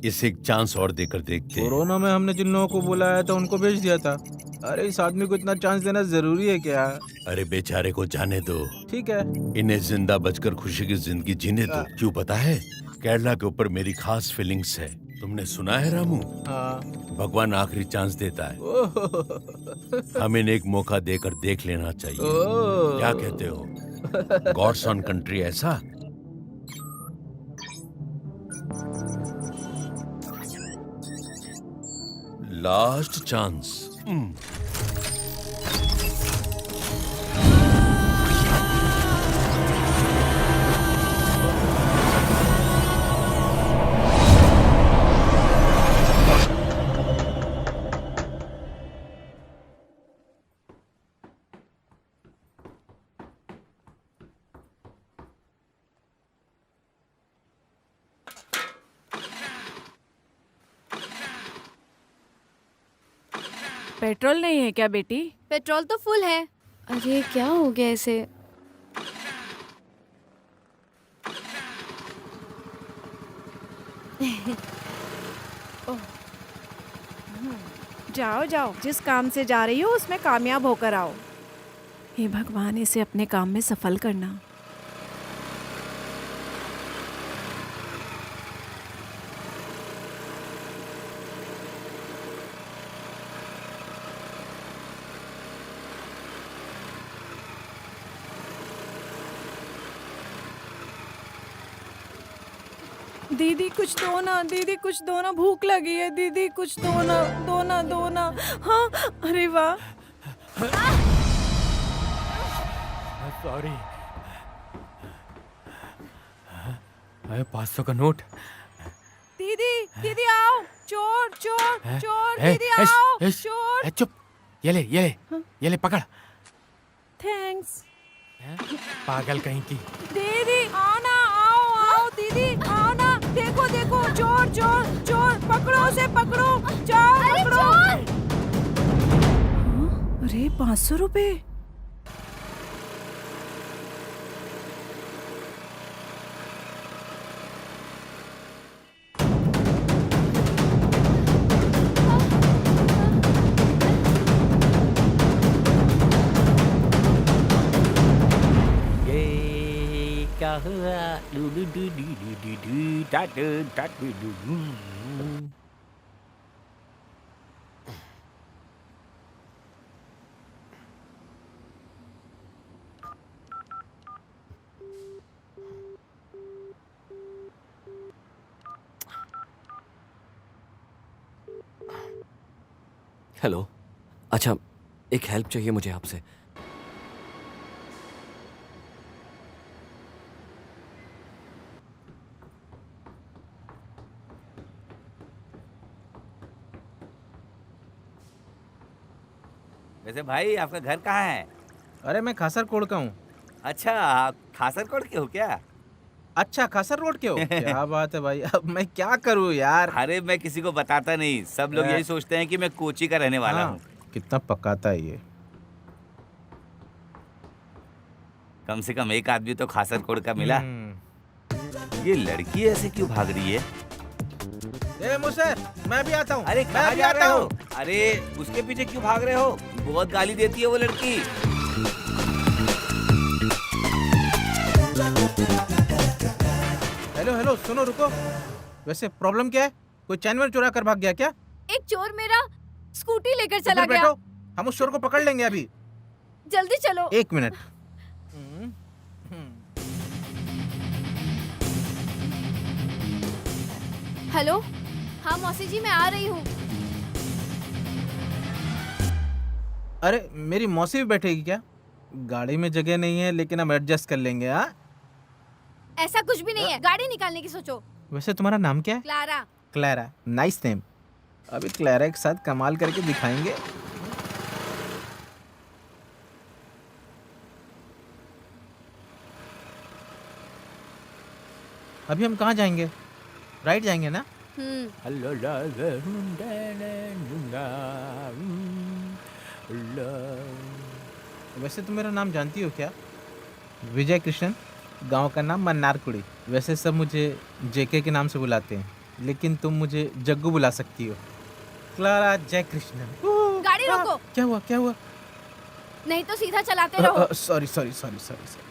इसे एक चांस और देकर देखते हैं। कोरोना में हमने जिन लोगों को बुलाया था उनको भेज दिया था। अरे इस आदमी को इतना चांस देना जरूरी है क्या? अरे बेचारे को जाने दो, ठीक है। इन्हें जिंदा बचकर खुशी की जिंदगी जीने दो। क्यों पता है, केरला के ऊपर मेरी खास फीलिंग्स है। तुमने सुना है रामू, हाँ। भगवान आखिरी चांस देता है। ओह। हमें एक मौका देकर देख लेना चाहिए। ओह। क्या कहते हो? गॉड्स ऑन कंट्री ऐसा? Last chance. पेट्रोल नहीं है क्या बेटी? पेट्रोल तो फुल है। अरे क्या हो गया इसे? जाओ जाओ, जिस काम से जा रही हो उसमें कामयाब होकर आओ। हे भगवान, इसे अपने काम में सफल करना। दीदी कुछ दो ना, दीदी कुछ दो ना, भूख लगी है। दीदी कुछ दो ना, दो ना, दो ना। हाँ, अरे वाह। सॉरी। 500 का नोट। दीदी दीदी आओ, चोर चोर हैं? चोर, ए, दीदी एश, आओ, एश, चोर। ए, चुप। ये ले पकड़। थैंक्स। हैं? पागल कहीं की। दीदी आओ ना, आओ आओ दीदी आओ ना, देखो देखो, चोर चोर चोर, पकड़ो उसे, पकड़ो, चोर पकड़ो। अरे 500 रुपए। ये क्या हुआ? Do do do do do do do डा डू डा डू डू डू। हेलो। अच्छा, एक हेल्प चाहिए मुझे आपसे। वैसे भाई आपका घर कहाँ है? अरे मैं खासरकोट का हूँ। अच्छा, आप खासरकोट के हो क्या? अच्छा, खासर रोड के हो? क्या बात है भाई, अब मैं क्या करूँ यार। अरे मैं किसी को बताता नहीं, सब लोग यही सोचते हैं कि मैं कोची का रहने वाला हाँ, हूँ। कितना पकाता है ये। कम से कम एक आदमी तो खासरकोट का मिला। हम्म। ये लड़की ऐसे क्यों भाग रही है? ए मुसर, मैं भी आता हूँ। अरे मैं कहाँ भी जा आता रहे हो? हूँ। अरे उसके पीछे क्यों भाग रहे हो? बहुत गाली देती है वो लड़की। हेलो हेलो, सुनो रुको। वैसे प्रॉब्लम क्या है? कोई चैन वैन चुरा कर भाग गया क्या? एक चोर मेरा स्कूटी लेकर तो चला फिर गया। बैठो, हम उस चोर को पकड़ लेंगे अभी। जल्दी चलो। एक मिनट। हेलो, हाँ मौसी जी, मैं आ रही हूँ। अरे मेरी मौसी भी बैठेगी क्या? गाड़ी में जगह नहीं है, लेकिन हम एडजस्ट कर लेंगे। हाँ, ऐसा कुछ भी नहीं है, गाड़ी निकालने की सोचो। वैसे तुम्हारा नाम क्या है? क्लारा। Clara, nice name. अभी क्लैरा के साथ कमाल करके दिखाएंगे। अभी हम कहाँ जाएंगे? राइट जाएंगे ना? वैसे तुम मेरा नाम जानती हो क्या? विजय कृष्णन। गांव का नाम मन्नारकुड़ी। वैसे सब मुझे जेके के नाम से बुलाते हैं, लेकिन तुम मुझे जग्गू बुला सकती हो। क्लारा जय कृष्णन। गाड़ी रोको। क्या हुआ, क्या हुआ? नहीं तो सीधा चलाते रहो। Sorry sorry sorry sorry sorry.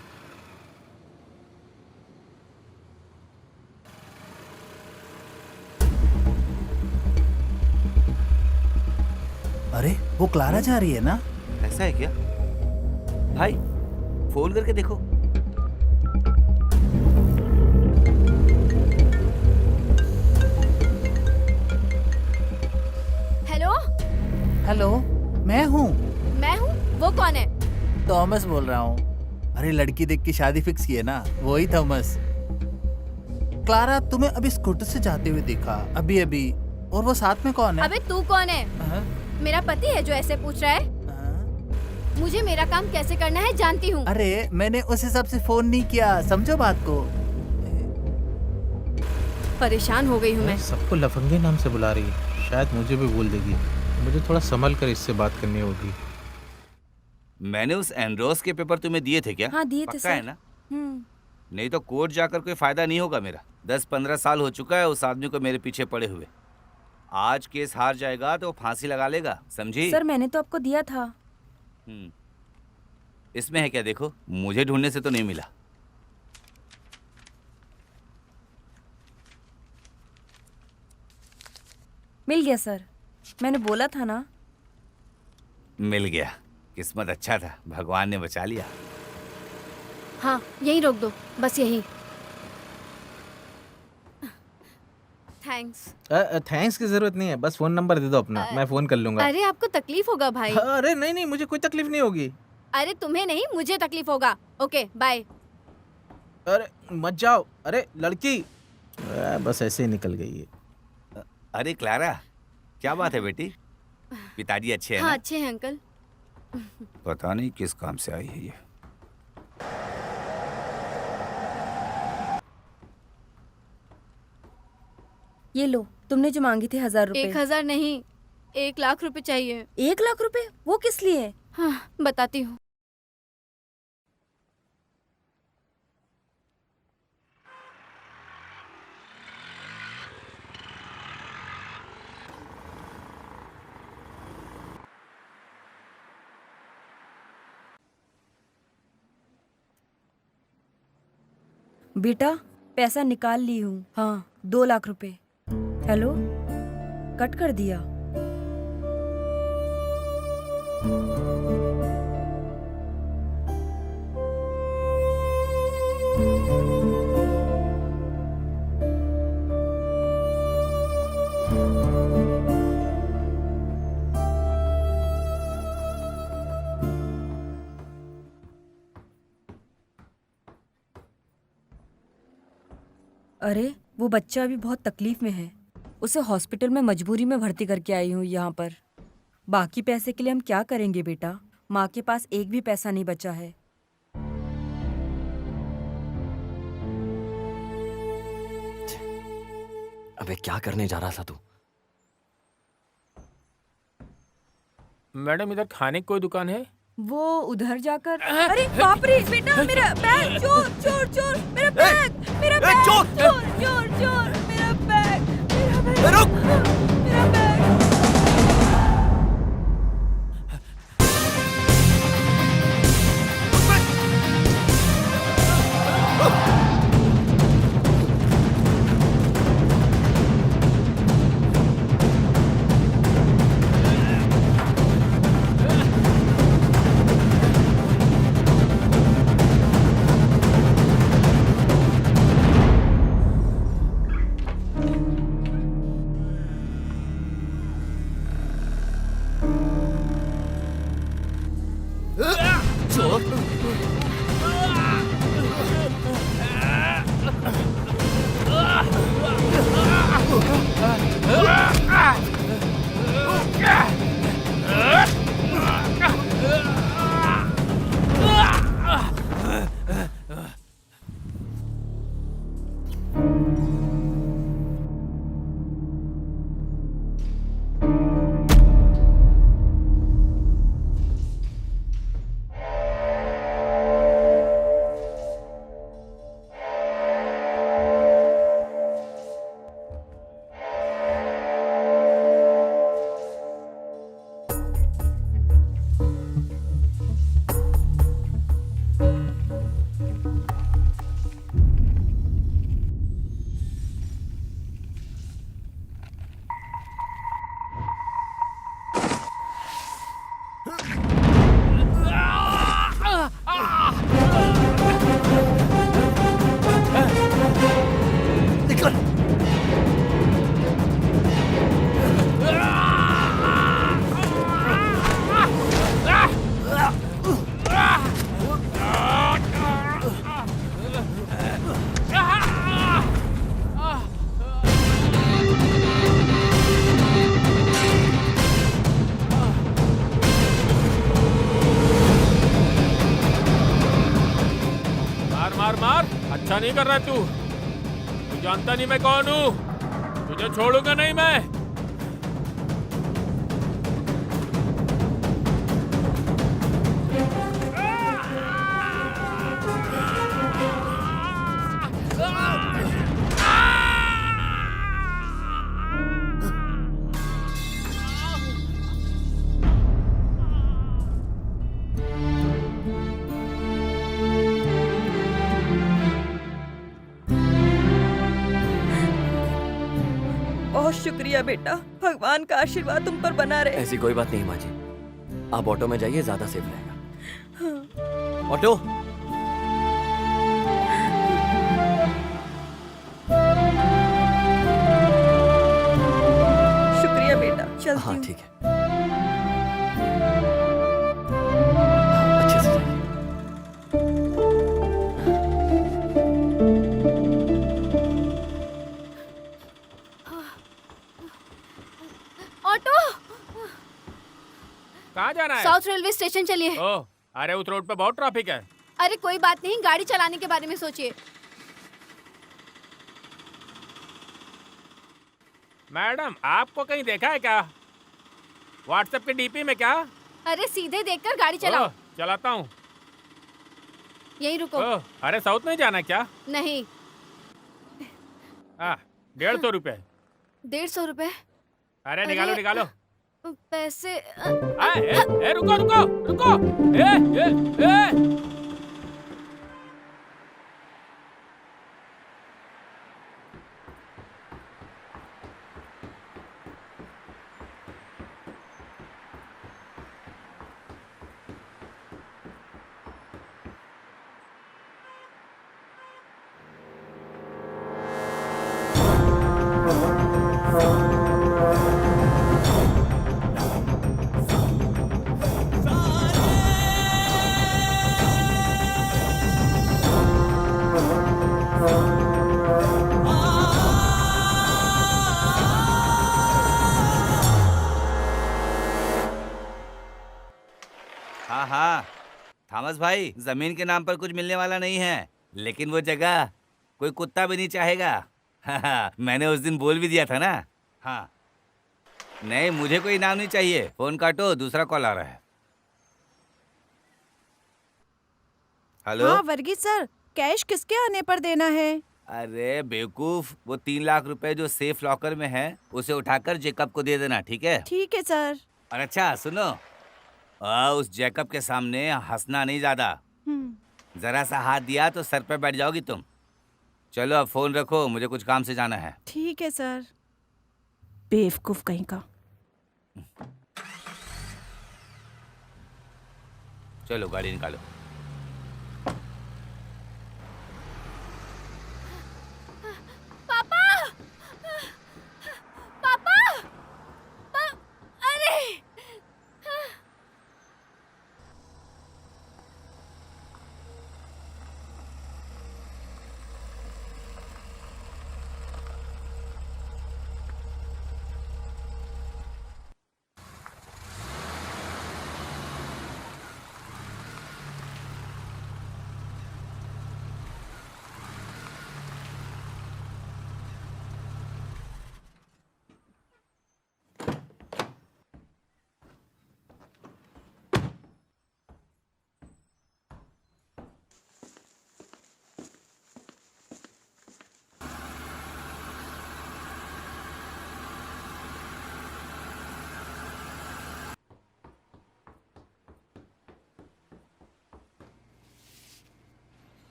अरे वो क्लारा जा रही है ना? ऐसा है क्या? भाई फोन करके देखो। हेलो। हेलो, मैं हूँ। मैं हूँ? वो कौन है? थॉमस बोल रहा हूँ। अरे लड़की देख के शादी फिक्स की है ना, वही थॉमस। क्लारा, तुम्हें अभी स्कूटर से जाते हुए देखा अभी अभी। और वो साथ में कौन है? अबे तू कौन है? हाँ? मेरा पति है जो ऐसे पूछ रहा है। हाँ? मुझे मेरा काम कैसे करना है जानती हूँ। अरे मैंने उस हिसाब से फोन नहीं किया, समझो बात को। परेशान हो गई हूँ मैं। सबको लफंगे नाम से बुला रही है, शायद मुझे भी बोल देगी। मुझे थोड़ा संभल कर इससे बात करनी होगी। मैंने उस एंड्रोस के पेपर तुम्हें दिए थे क्या? हाँ, दिए थे पक्का सर। है ना? नहीं तो कोर्ट जाकर कोई फायदा नहीं होगा मेरा। 10-15 साल हो चुका है उस आदमी को मेरे पीछे पड़े हुए। आज केस हार जाएगा तो फांसी लगा लेगा, समझी? सर मैंने तो आपको दिया था। इसमें है क्या देखो, मुझे ढूंढने से तो नहीं मिला। मिल गया सर, मैंने बोला था ना। मिल गया, किस्मत अच्छा था, भगवान ने बचा लिया। हाँ यहीं रोक दो, बस यहीं। थैंक्स। थैंक्स की जरूरत नहीं है, बस फोन नंबर दे दो अपना, मैं फोन कर लूंगा। अरे आपको तकलीफ होगा भाई। अरे नहीं नहीं, मुझे कोई तकलीफ नहीं होगी। अरे तुम्हें नहीं, मुझे तकलीफ होगा। Okay bye. अरे मत जाओ। अरे लड़की बस ऐसे ही निकल गई है। अरे क्लारा, क्या बात है बेटी? पिताजी अच्छे हैं हाँ ना? अच्छे हैं अंकल। पता नहीं किस काम से आई है ये। ये लो, तुमने जो मांगी थी 1000 रुपए। 1000 नहीं, 1,00,000 रुपए चाहिए। 1,00,000 रुपए? वो किस लिए? हाँ बताती हूँ। बेटा पैसा निकाल ली हूँ। हाँ 2,00,000 रुपए। हेलो, कट कर दिया। अरे वो बच्चा अभी बहुत तकलीफ में है। उसे हॉस्पिटल में मजबूरी में भर्ती करके आई हूँ यहाँ पर। बाकी पैसे के लिए हम क्या करेंगे बेटा? माँ के पास एक भी पैसा नहीं बचा है। अबे क्या करने जा रहा था तू? मैडम इधर खाने की कोई दुकान है? वो उधर जाकर। अरे बाप रे बेटा, मेरा बैग! चोर चोर चोर! मेरा बैग! मेरा बैग! चोर! चोर चोर चोर! मेरा बैग! मेरा बैग! रुक! मेरा बैग! अच्छा नहीं कर रहा तू जानता नहीं मैं कौन हूँ। तुझे छोड़ूंगा नहीं मैं। बहुत शुक्रिया बेटा, भगवान का आशीर्वाद तुम पर बना रहे। ऐसी कोई बात नहीं माँ जी, आप ऑटो में जाइए, ज्यादा सेफ रहेगा। ऑटो। शुक्रिया बेटा, चलती हाँ हूँ। ठीक है। हाँ, अच्छे से ऑटो। कहाँ जाना है? साउथ रेलवे स्टेशन चलिए। ओह, अरे उस रोड पे बहुत ट्रैफिक है। अरे कोई बात नहीं, गाड़ी चलाने के बारे में सोचिए। मैडम, आपको कहीं देखा है क्या? व्हाट्सएप के डीपी में क्या? अरे सीधे देखकर गाड़ी चलाओ। ओह, चलाता हूँ। यहीं रुको। ओह, अरे साउथ नहीं जाना क्या? नहीं। 150 रुपए। 150 रुपए? अरे निकालो निकालो। पैसे रुको रुको रुको। ए। हाँ हाँ थॉमस भाई, जमीन के नाम पर कुछ मिलने वाला नहीं है, लेकिन वो जगह कोई कुत्ता भी नहीं चाहेगा। हाँ, मैंने उस दिन बोल भी दिया था ना। हाँ नहीं, मुझे कोई इनाम नहीं चाहिए। फोन काटो, दूसरा कॉल आ रहा है। हेलो। हाँ वर्गीस सर, कैश किसके आने पर देना है? अरे बेवकूफ, वो 3 लाख रुपए जो सेफ लॉकर में है उसे उठाकर जेकब को दे देना, ठीक है? ठीक है सर। और अच्छा सुनो, उस जेकब के सामने हंसना नहीं ज्यादा। जरा सा हाथ दिया तो सर पे बैठ जाओगी तुम। चलो अब फोन रखो, मुझे कुछ काम से जाना है। ठीक है सर। बेवकूफ कहीं का। चलो गाड़ी निकालो। पापा! पापा! अरे!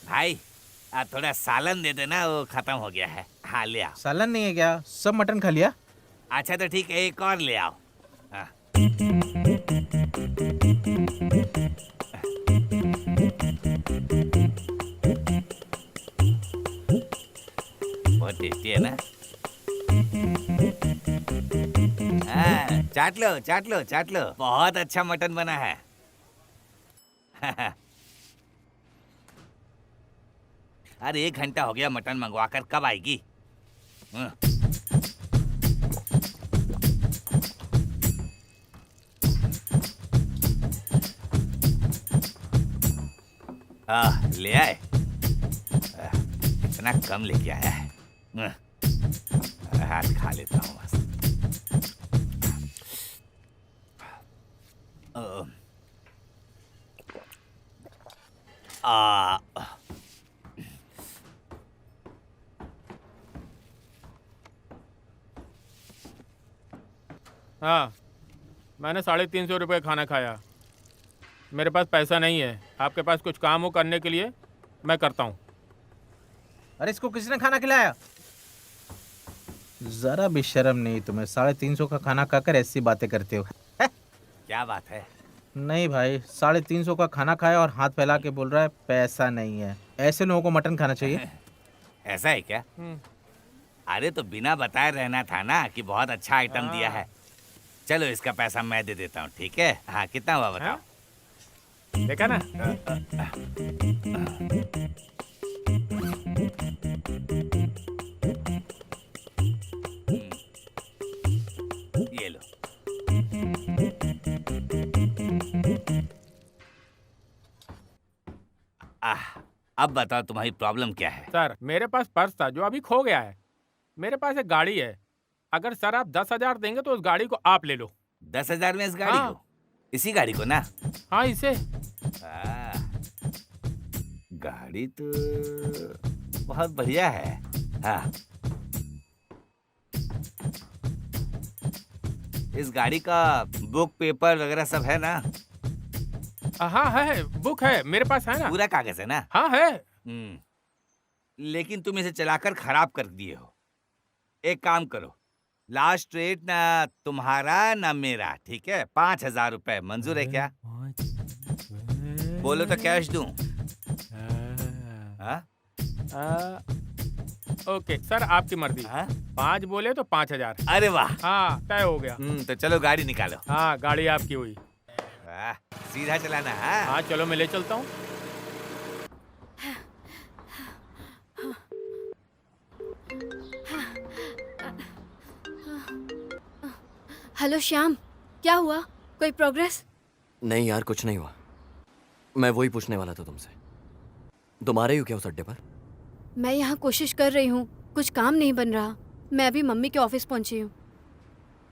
भाई थोड़ा सालन दे देना, वो खत्म हो गया है। हाँ ले आओ। सालन नहीं है क्या? सब मटन खा लिया? अच्छा तो ठीक है, एक और ले आओ। हाँ। बहुत टेस्टी है ना? चाट लो चाट लो चाट लो, बहुत अच्छा मटन बना है। अरे 1 घंटा हो गया मटन मंगवा कर, कब आएगी? ले आए। इतना कम लेके आया है। हाथ खा लेता हूँ बस। हाँ, मैंने 350 रुपये खाना खाया। मेरे पास पैसा नहीं है। आपके पास कुछ काम हो करने के लिए, मैं करता हूँ। अरे इसको किसने खाना खिलाया? जरा भी शर्म नहीं तुम्हें? 350 का खाना खाकर ऐसी बातें करते हो? क्या बात है? नहीं भाई, 350 का खाना खाया और हाथ फैला के बोल रहा है पैसा नहीं है। ऐसे लोगों को मटन खाना चाहिए। ऐसा है क्या? अरे तो बिना बताए रहना था ना कि बहुत अच्छा आइटम दिया है। चलो इसका पैसा मैं दे देता हूँ, ठीक है? हाँ, कितना हुआ बताओ? देखा ना? ये लो। अब बताओ तुम्हारी प्रॉब्लम क्या है? सर मेरे पास पर्स था जो अभी खो गया है। मेरे पास एक गाड़ी है, अगर सर आप 10,000 देंगे तो उस गाड़ी को आप ले लो। 10,000 में इस गाड़ी हाँ। को? इसी गाड़ी को ना? हाँ इसे। गाड़ी तो बहुत बढ़िया है। हाँ, इस गाड़ी का बुक पेपर वगैरह सब है ना? हाँ है, बुक है मेरे पास, है ना? पूरा कागज है ना? हाँ है। लेकिन तुम इसे चलाकर खराब कर दिए हो। एक काम करो, लास्ट रेट ना तुम्हारा ना मेरा, ठीक है? 5,000 रुपए मंजूर है क्या? बोलो तो कैश दूं? हाँ? ओके सर, आपकी मर्जी। हाँ? 5 बोले तो 5,000। अरे वाह, हाँ तय हो गया। तो चलो गाड़ी निकालो। हाँ गाड़ी आपकी हुई। वाह, सीधा चलाना है। हाँ चलो मैं ले चलता हूँ। हेलो श्याम, क्या हुआ? कोई प्रोग्रेस? नहीं यार, कुछ नहीं हुआ। मैं वही पूछने वाला था तुमसे, तुम आ रही हो क्या उस अड्डे पर? मैं यहाँ कोशिश कर रही हूँ, कुछ काम नहीं बन रहा। मैं अभी मम्मी के ऑफिस पहुँची हूँ।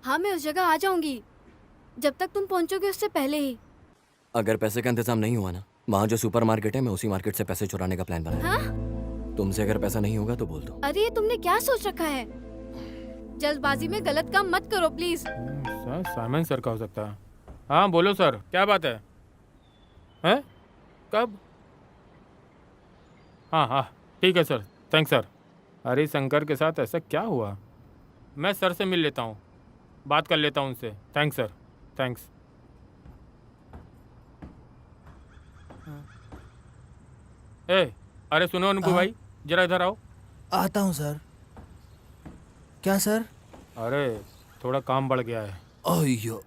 हाँ, मैं उस जगह आ जाऊंगी जब तक तुम पहुँचोगे उससे पहले ही। अगर पैसे का इंतजाम नहीं हुआ ना, वहाँ जो सुपर मार्केट है मैं उसी मार्केट से पैसे चुराने का प्लान बनाया। हाँ? तुमसे अगर पैसा नहीं होगा तो बोल दो। अरे तुमने क्या सोच रखा है? जल्दबाजी में गलत काम मत करो प्लीज। सर साइमन सर का हो सकता है। हाँ बोलो सर, क्या बात है? हैं? कब? हाँ हाँ ठीक है सर, थैंक्स सर। हरी शंकर के साथ ऐसा क्या हुआ? मैं सर से मिल लेता हूँ, बात कर लेता हूँ उनसे। Thanks sir, thanks. ए, अरे सुनो अनूप भाई, जरा इधर आओ। आता हूँ सर। क्या सर? अरे थोड़ा काम बढ़ गया है। अयो।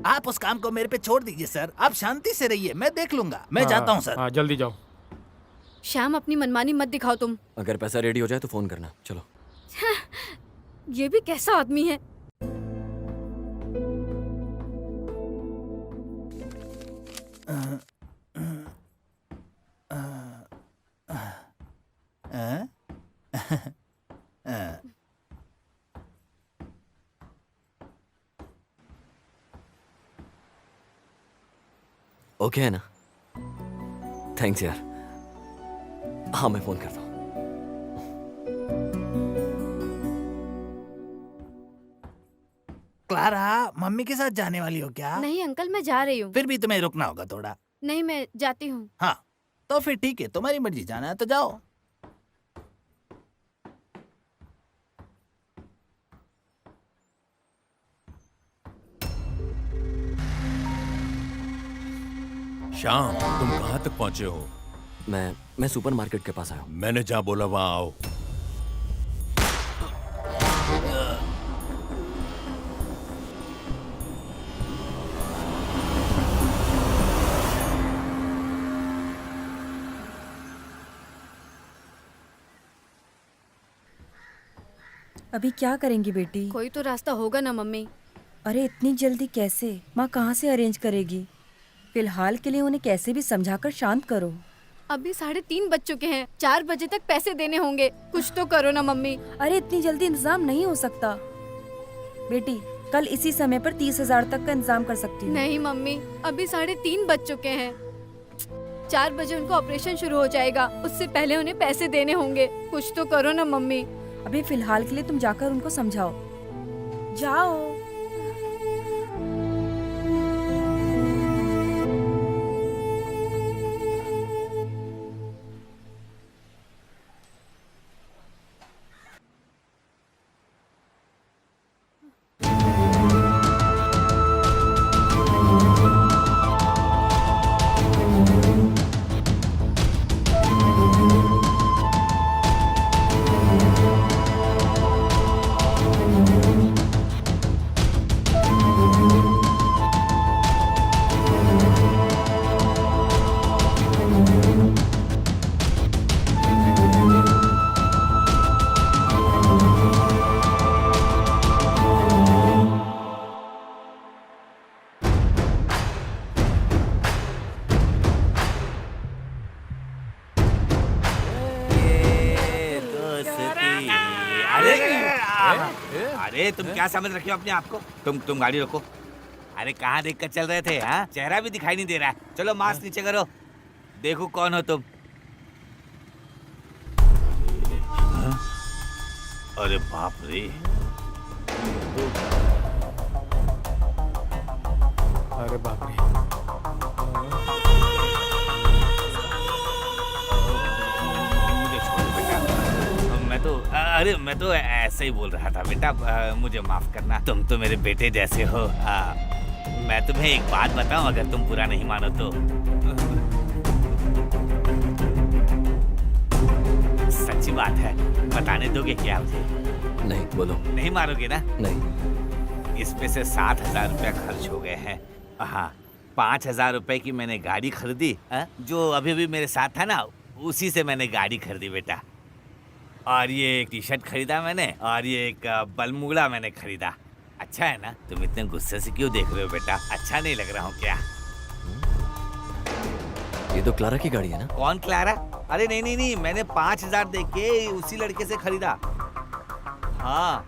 आप उस काम को मेरे पे छोड़ दीजिए सर, आप शांति से रहिए, मैं देख लूंगा। मैं जाता हूँ सर। हाँ जल्दी जाओ। श्याम, अपनी मनमानी मत दिखाओ तुम। अगर पैसा रेडी हो जाए तो फोन करना। चलो। ये भी कैसा आदमी है? ओके है ना? थैंक्स यार। हाँ मैं फोन करता हूँ। क्लारा, मम्मी के साथ जाने वाली हो क्या? नहीं अंकल, मैं जा रही हूँ। फिर भी तुम्हें रुकना होगा थोड़ा। नहीं, मैं जाती हूँ। हाँ तो फिर ठीक है, तुम्हारी मर्जी, जाना है तो जाओ। श्याम, तुम कहाँ तक पहुँचे हो? मैं सुपर मार्केट के पास आया हूँ। मैंने जहाँ बोला वहाँ आओ। अभी क्या करेंगी बेटी? कोई तो रास्ता होगा ना मम्मी। अरे इतनी जल्दी कैसे? माँ कहाँ से अरेंज करेगी? फिलहाल के लिए उन्हें कैसे भी समझाकर शांत करो। अभी 3:30 बज चुके हैं, 4 बजे तक पैसे देने होंगे। कुछ तो करो ना मम्मी। अरे इतनी जल्दी इंतजाम नहीं हो सकता बेटी। कल इसी समय पर 30,000 तक का इंतजाम कर सकती हूँ। नहीं मम्मी, अभी 3:30 बज चुके हैं। 4 बजे उनका ऑपरेशन शुरू हो जाएगा, उससे पहले उन्हें पैसे देने होंगे। कुछ तो करो ना मम्मी। अभी फिलहाल के लिए तुम जाकर उनको समझाओ। जाओ। ए तुम क्या समझ रखे हो अपने आप को? तुम गाड़ी रोको। अरे कहाँ देख कर चल रहे थे? हाँ, चेहरा भी दिखाई नहीं दे रहा है। चलो मास्क नीचे करो, देखो कौन हो तुम। अरे बाप रे, अरे बाप रे। मुझे छोड़ दो बेटा। मैं तो ऐसे ही बोल रहा था बेटा, मुझे माफ करना। तुम तो मेरे बेटे जैसे हो। मैं तुम्हें एक बात बताऊं, अगर तुम बुरा नहीं मानो तो। सच्ची बात है, बताने दोगे क्या मुझे? नहीं, बोलो। नहीं मारोगे ना? नहीं। इसमें से 7,000 रुपया खर्च हो गए हैं। हाँ, 5,000 रुपए की मैंने गाड़ी खरीदी, जो अभी अभी मेरे साथ था ना, उसी से मैंने गाड़ी खरीदी बेटा। और ये एक टी शर्ट खरीदा मैंने, और ये एक बलमुगड़ा मैंने खरीदा। अच्छा है ना? तुम इतने गुस्से से क्यों देख रहे हो बेटा? अच्छा नहीं लग रहा हूँ क्या? ये तो क्लारा की गाड़ी है ना? कौन क्लारा? अरे नहीं, मैंने 5,000 दे के उसी लड़के से खरीदा। हाँ,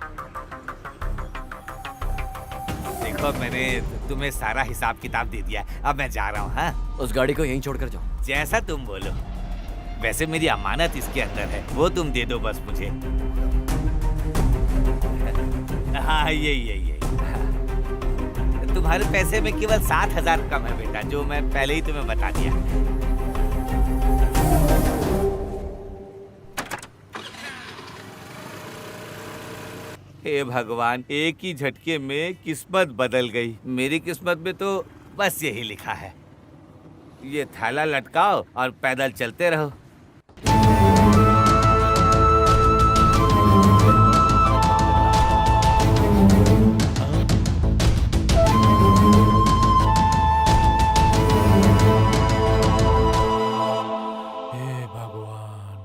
देखो मैंने तुम्हें सारा हिसाब किताब दे दिया। अब मैं जा रहा हूँ। हाँ, उस गाड़ी को यहीं छोड़कर जाओ। जैसा तुम बोलो। वैसे मेरी अमानत इसके अंदर है, वो तुम दे दो बस मुझे। हाँ, यही। तुम्हारे पैसे में केवल 7,000 कम है बेटा, जो मैं पहले ही तुम्हें बता दिया। हे भगवान, एक ही झटके में किस्मत बदल गई। मेरी किस्मत में तो बस यही लिखा है, ये थैला लटकाओ और पैदल चलते रहो। हे भगवान,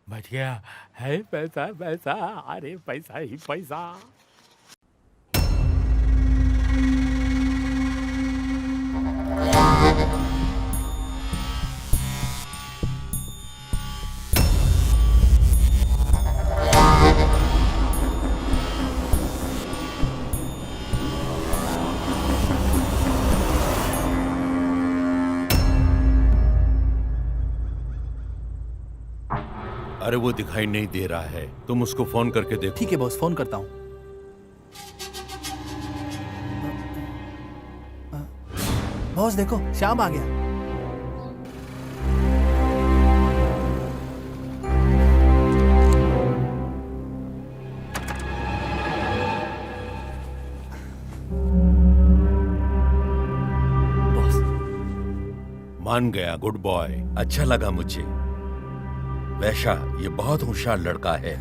बच गया है पैसा। अरे पैसा ही पैसा। अरे वो दिखाई नहीं दे रहा है, तुम उसको फोन करके देखो। ठीक है बॉस, फोन करता हूँ। बॉस देखो, श्याम आ गया। बॉस, मान गया, गुड बॉय, अच्छा लगा मुझे। वैशा, ये बहुत होशियार लड़का है।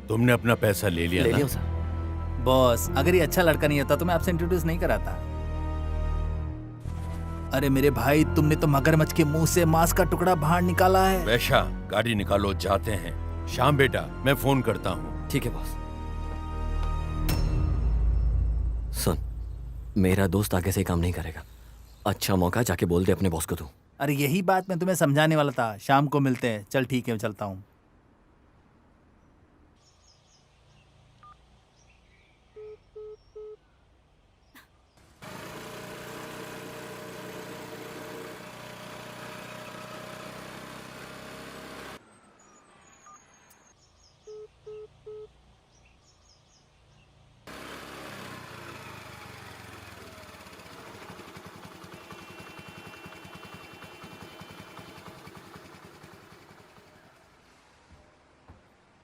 तुमने अपना पैसा ले लिया ले ना? लिया सर। बॉस, अगर ये अच्छा लड़का नहीं होता तो मैं आपसे इंट्रोड्यूस नहीं कराता। अरे मेरे भाई, तुमने तो मगरमच्छ के मुंह से मांस का टुकड़ा बाहर निकाला है। वैशा, गाड़ी निकालो, जाते हैं। श्याम बेटा, मैं फोन करता हूँ। ठीक है बॉस। सुन, मेरा दोस्त आगे से काम नहीं करेगा। अच्छा मौका, जाके बोल दे अपने बॉस को तू। अरे यही बात मैं तुम्हें समझाने वाला था। शाम को मिलते हैं। चल ठीक है, मैं चलता हूँ।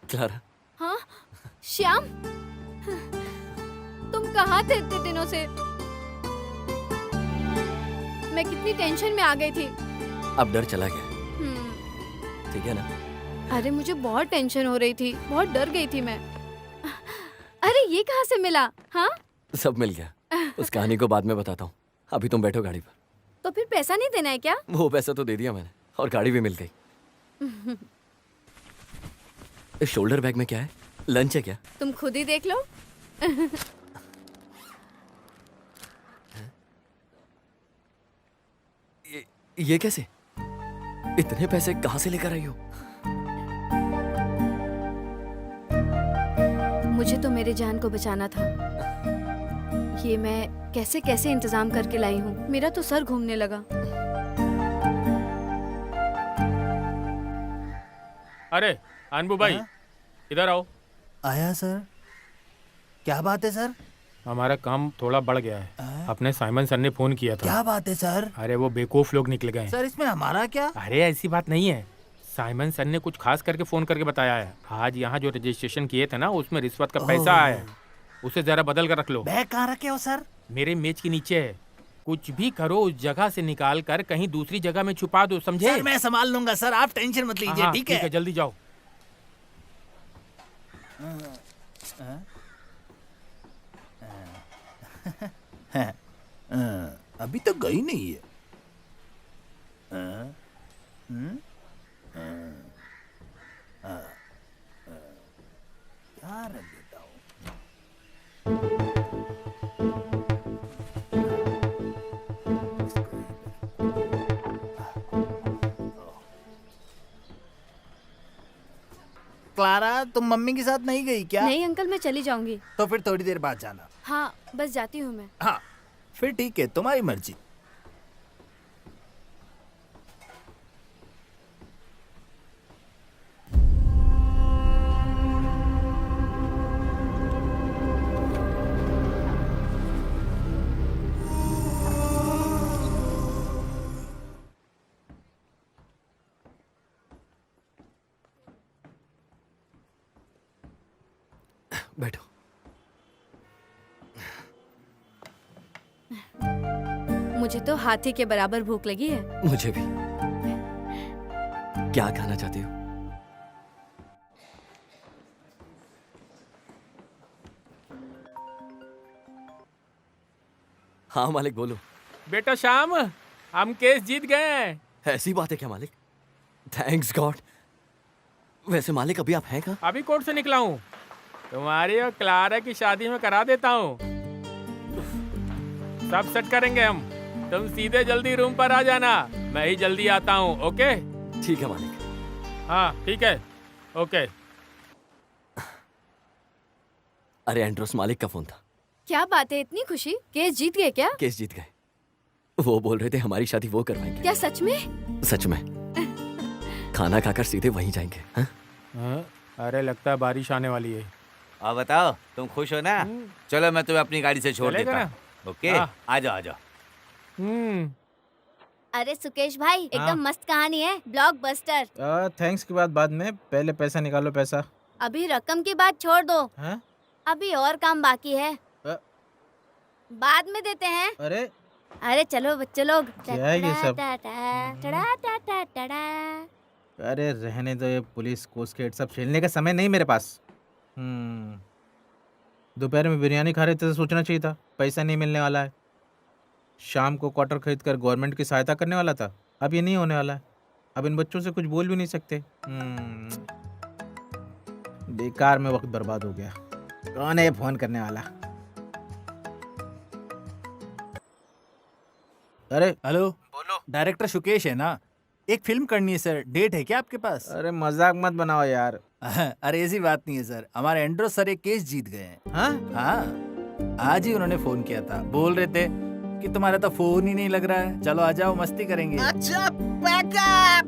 क्लारा, हाँ श्याम, तुम कहाँ थे इतने दिनों से? मैं कितनी टेंशन में आ गई थी। अब डर चला गया, हम्म, ठीक है ना? अरे मुझे बहुत टेंशन हो रही थी, बहुत डर गई थी मैं। अरे ये कहाँ से मिला? हाँ, सब मिल गया। उस कहानी को बाद में बताता हूँ, अभी तुम बैठो गाड़ी पर। तो फिर पैसा नहीं देना है क्या? वो पैसा तो दे दिया मैंने, और गाड़ी भी मिल गई। इस शोल्डर बैग में क्या है? लंच है क्या? तुम खुद ही देख लो। ये कैसे? इतने पैसे कहाँ से लेकर आई हो? मुझे तो मेरी जान को बचाना था। ये मैं कैसे कैसे इंतजाम करके लाई हूँ। मेरा तो सर घूमने लगा। अरे अनबू भाई, इधर आओ। आया सर। क्या बात है सर? हमारा काम थोड़ा बढ़ गया है। अपने साइमन सर ने फोन किया था। क्या बात है सर? अरे वो बेवकूफ लोग निकल गए हैं। सर इसमें हमारा क्या? अरे ऐसी बात नहीं है। साइमन सर ने कुछ खास करके फोन करके बताया है। आज यहाँ जो रजिस्ट्रेशन किए थे ना, उसमें रिश्वत का पैसा आया है। उसे जरा बदल कर रख लो। बैग कहाँ रखे हो सर? मेरे मेज के नीचे है। कुछ भी करो, उस जगह से निकाल कर कहीं दूसरी जगह में छुपा दो, समझे? सर मैं संभाल लूंगा सर, आप टेंशन मत लीजिए। हाँ, ठीक है? जल्दी जाओ। अभी तक गई नहीं है। क्या रख देता हूँ? क्लारा, तुम मम्मी के साथ नहीं गई क्या? नहीं अंकल, मैं चली जाऊंगी। तो फिर थोड़ी देर बाद जाना। हाँ, बस जाती हूँ मैं। हाँ फिर ठीक है, तुम्हारी मर्जी। बैठो। मुझे तो हाथी के बराबर भूख लगी है। मुझे भी। क्या खाना चाहती हो? हाँ मालिक, बोलो। बेटा श्याम, हम केस जीत गए हैं। ऐसी बात है क्या मालिक? Thanks God. वैसे मालिक अभी आप हैं कहाँ? अभी कोर्ट से निकला हूँ। तुम्हारी और क्लारा की शादी में करा देता हूँ। सब सेट करेंगे हम। तुम सीधे जल्दी रूम पर आ जाना, मैं ही जल्दी आता हूँ। ओके? ठीक है मालिक। हाँ ठीक है, ओके। अरे एंड्रोस मालिक का फोन था। क्या बात है, इतनी खुशी? केस जीत गए क्या? केस जीत गए। वो बोल रहे थे हमारी शादी वो करवाएंगे। क्या सच में? सच में। खाना खाकर सीधे वहीं जाएंगे। हाँ? अरे लगता है बारिश आने वाली है। और बताओ, तुम खुश हो ना? चलो मैं तुम्हें अपनी गाड़ी से छोड़ चलेगा देता ना? हूँ। ओके, हाँ। आ जाओ आ जाओ। अरे सुकेश भाई, एकदम मस्त कहानी है, ब्लॉकबस्टर। थैंक्स की बात बाद में, पहले पैसा निकालो। पैसा अभी रकम की बात छोड़ दो। हाँ? अभी और काम बाकी है, बाद में देते हैं। अरे चलो बच्चे लोग। क्या है ये सब? टड़ा। अरे रहने दो, ये पुलिस कोस्ट गेट सब खेलने का समय नहीं मेरे पास। दोपहर में बिरयानी खा रहे थे तो सोचना चाहिए था, पैसा नहीं मिलने वाला है। शाम को क्वार्टर खरीद कर गवर्नमेंट की सहायता करने वाला था, अब ये नहीं होने वाला है। अब इन बच्चों से कुछ बोल भी नहीं सकते। बेकार में वक्त बर्बाद हो गया। कौन है ये फोन करने वाला? अरे हेलो, बोलो। डायरेक्टर शुकेश है ना? एक फिल्म करनी है सर, डेट है क्या आपके पास? अरे मजाक मत बनाओ यार। अरे ऐसी बात नहीं है सर, हमारे एंड्रो सर एक केस जीत गए हैं। हाँ, आज ही उन्होंने फोन किया था, बोल रहे थे कि तुम्हारा तो फोन ही नहीं लग रहा है, चलो आ जाओ मस्ती करेंगे। अच्छा, बैकअप।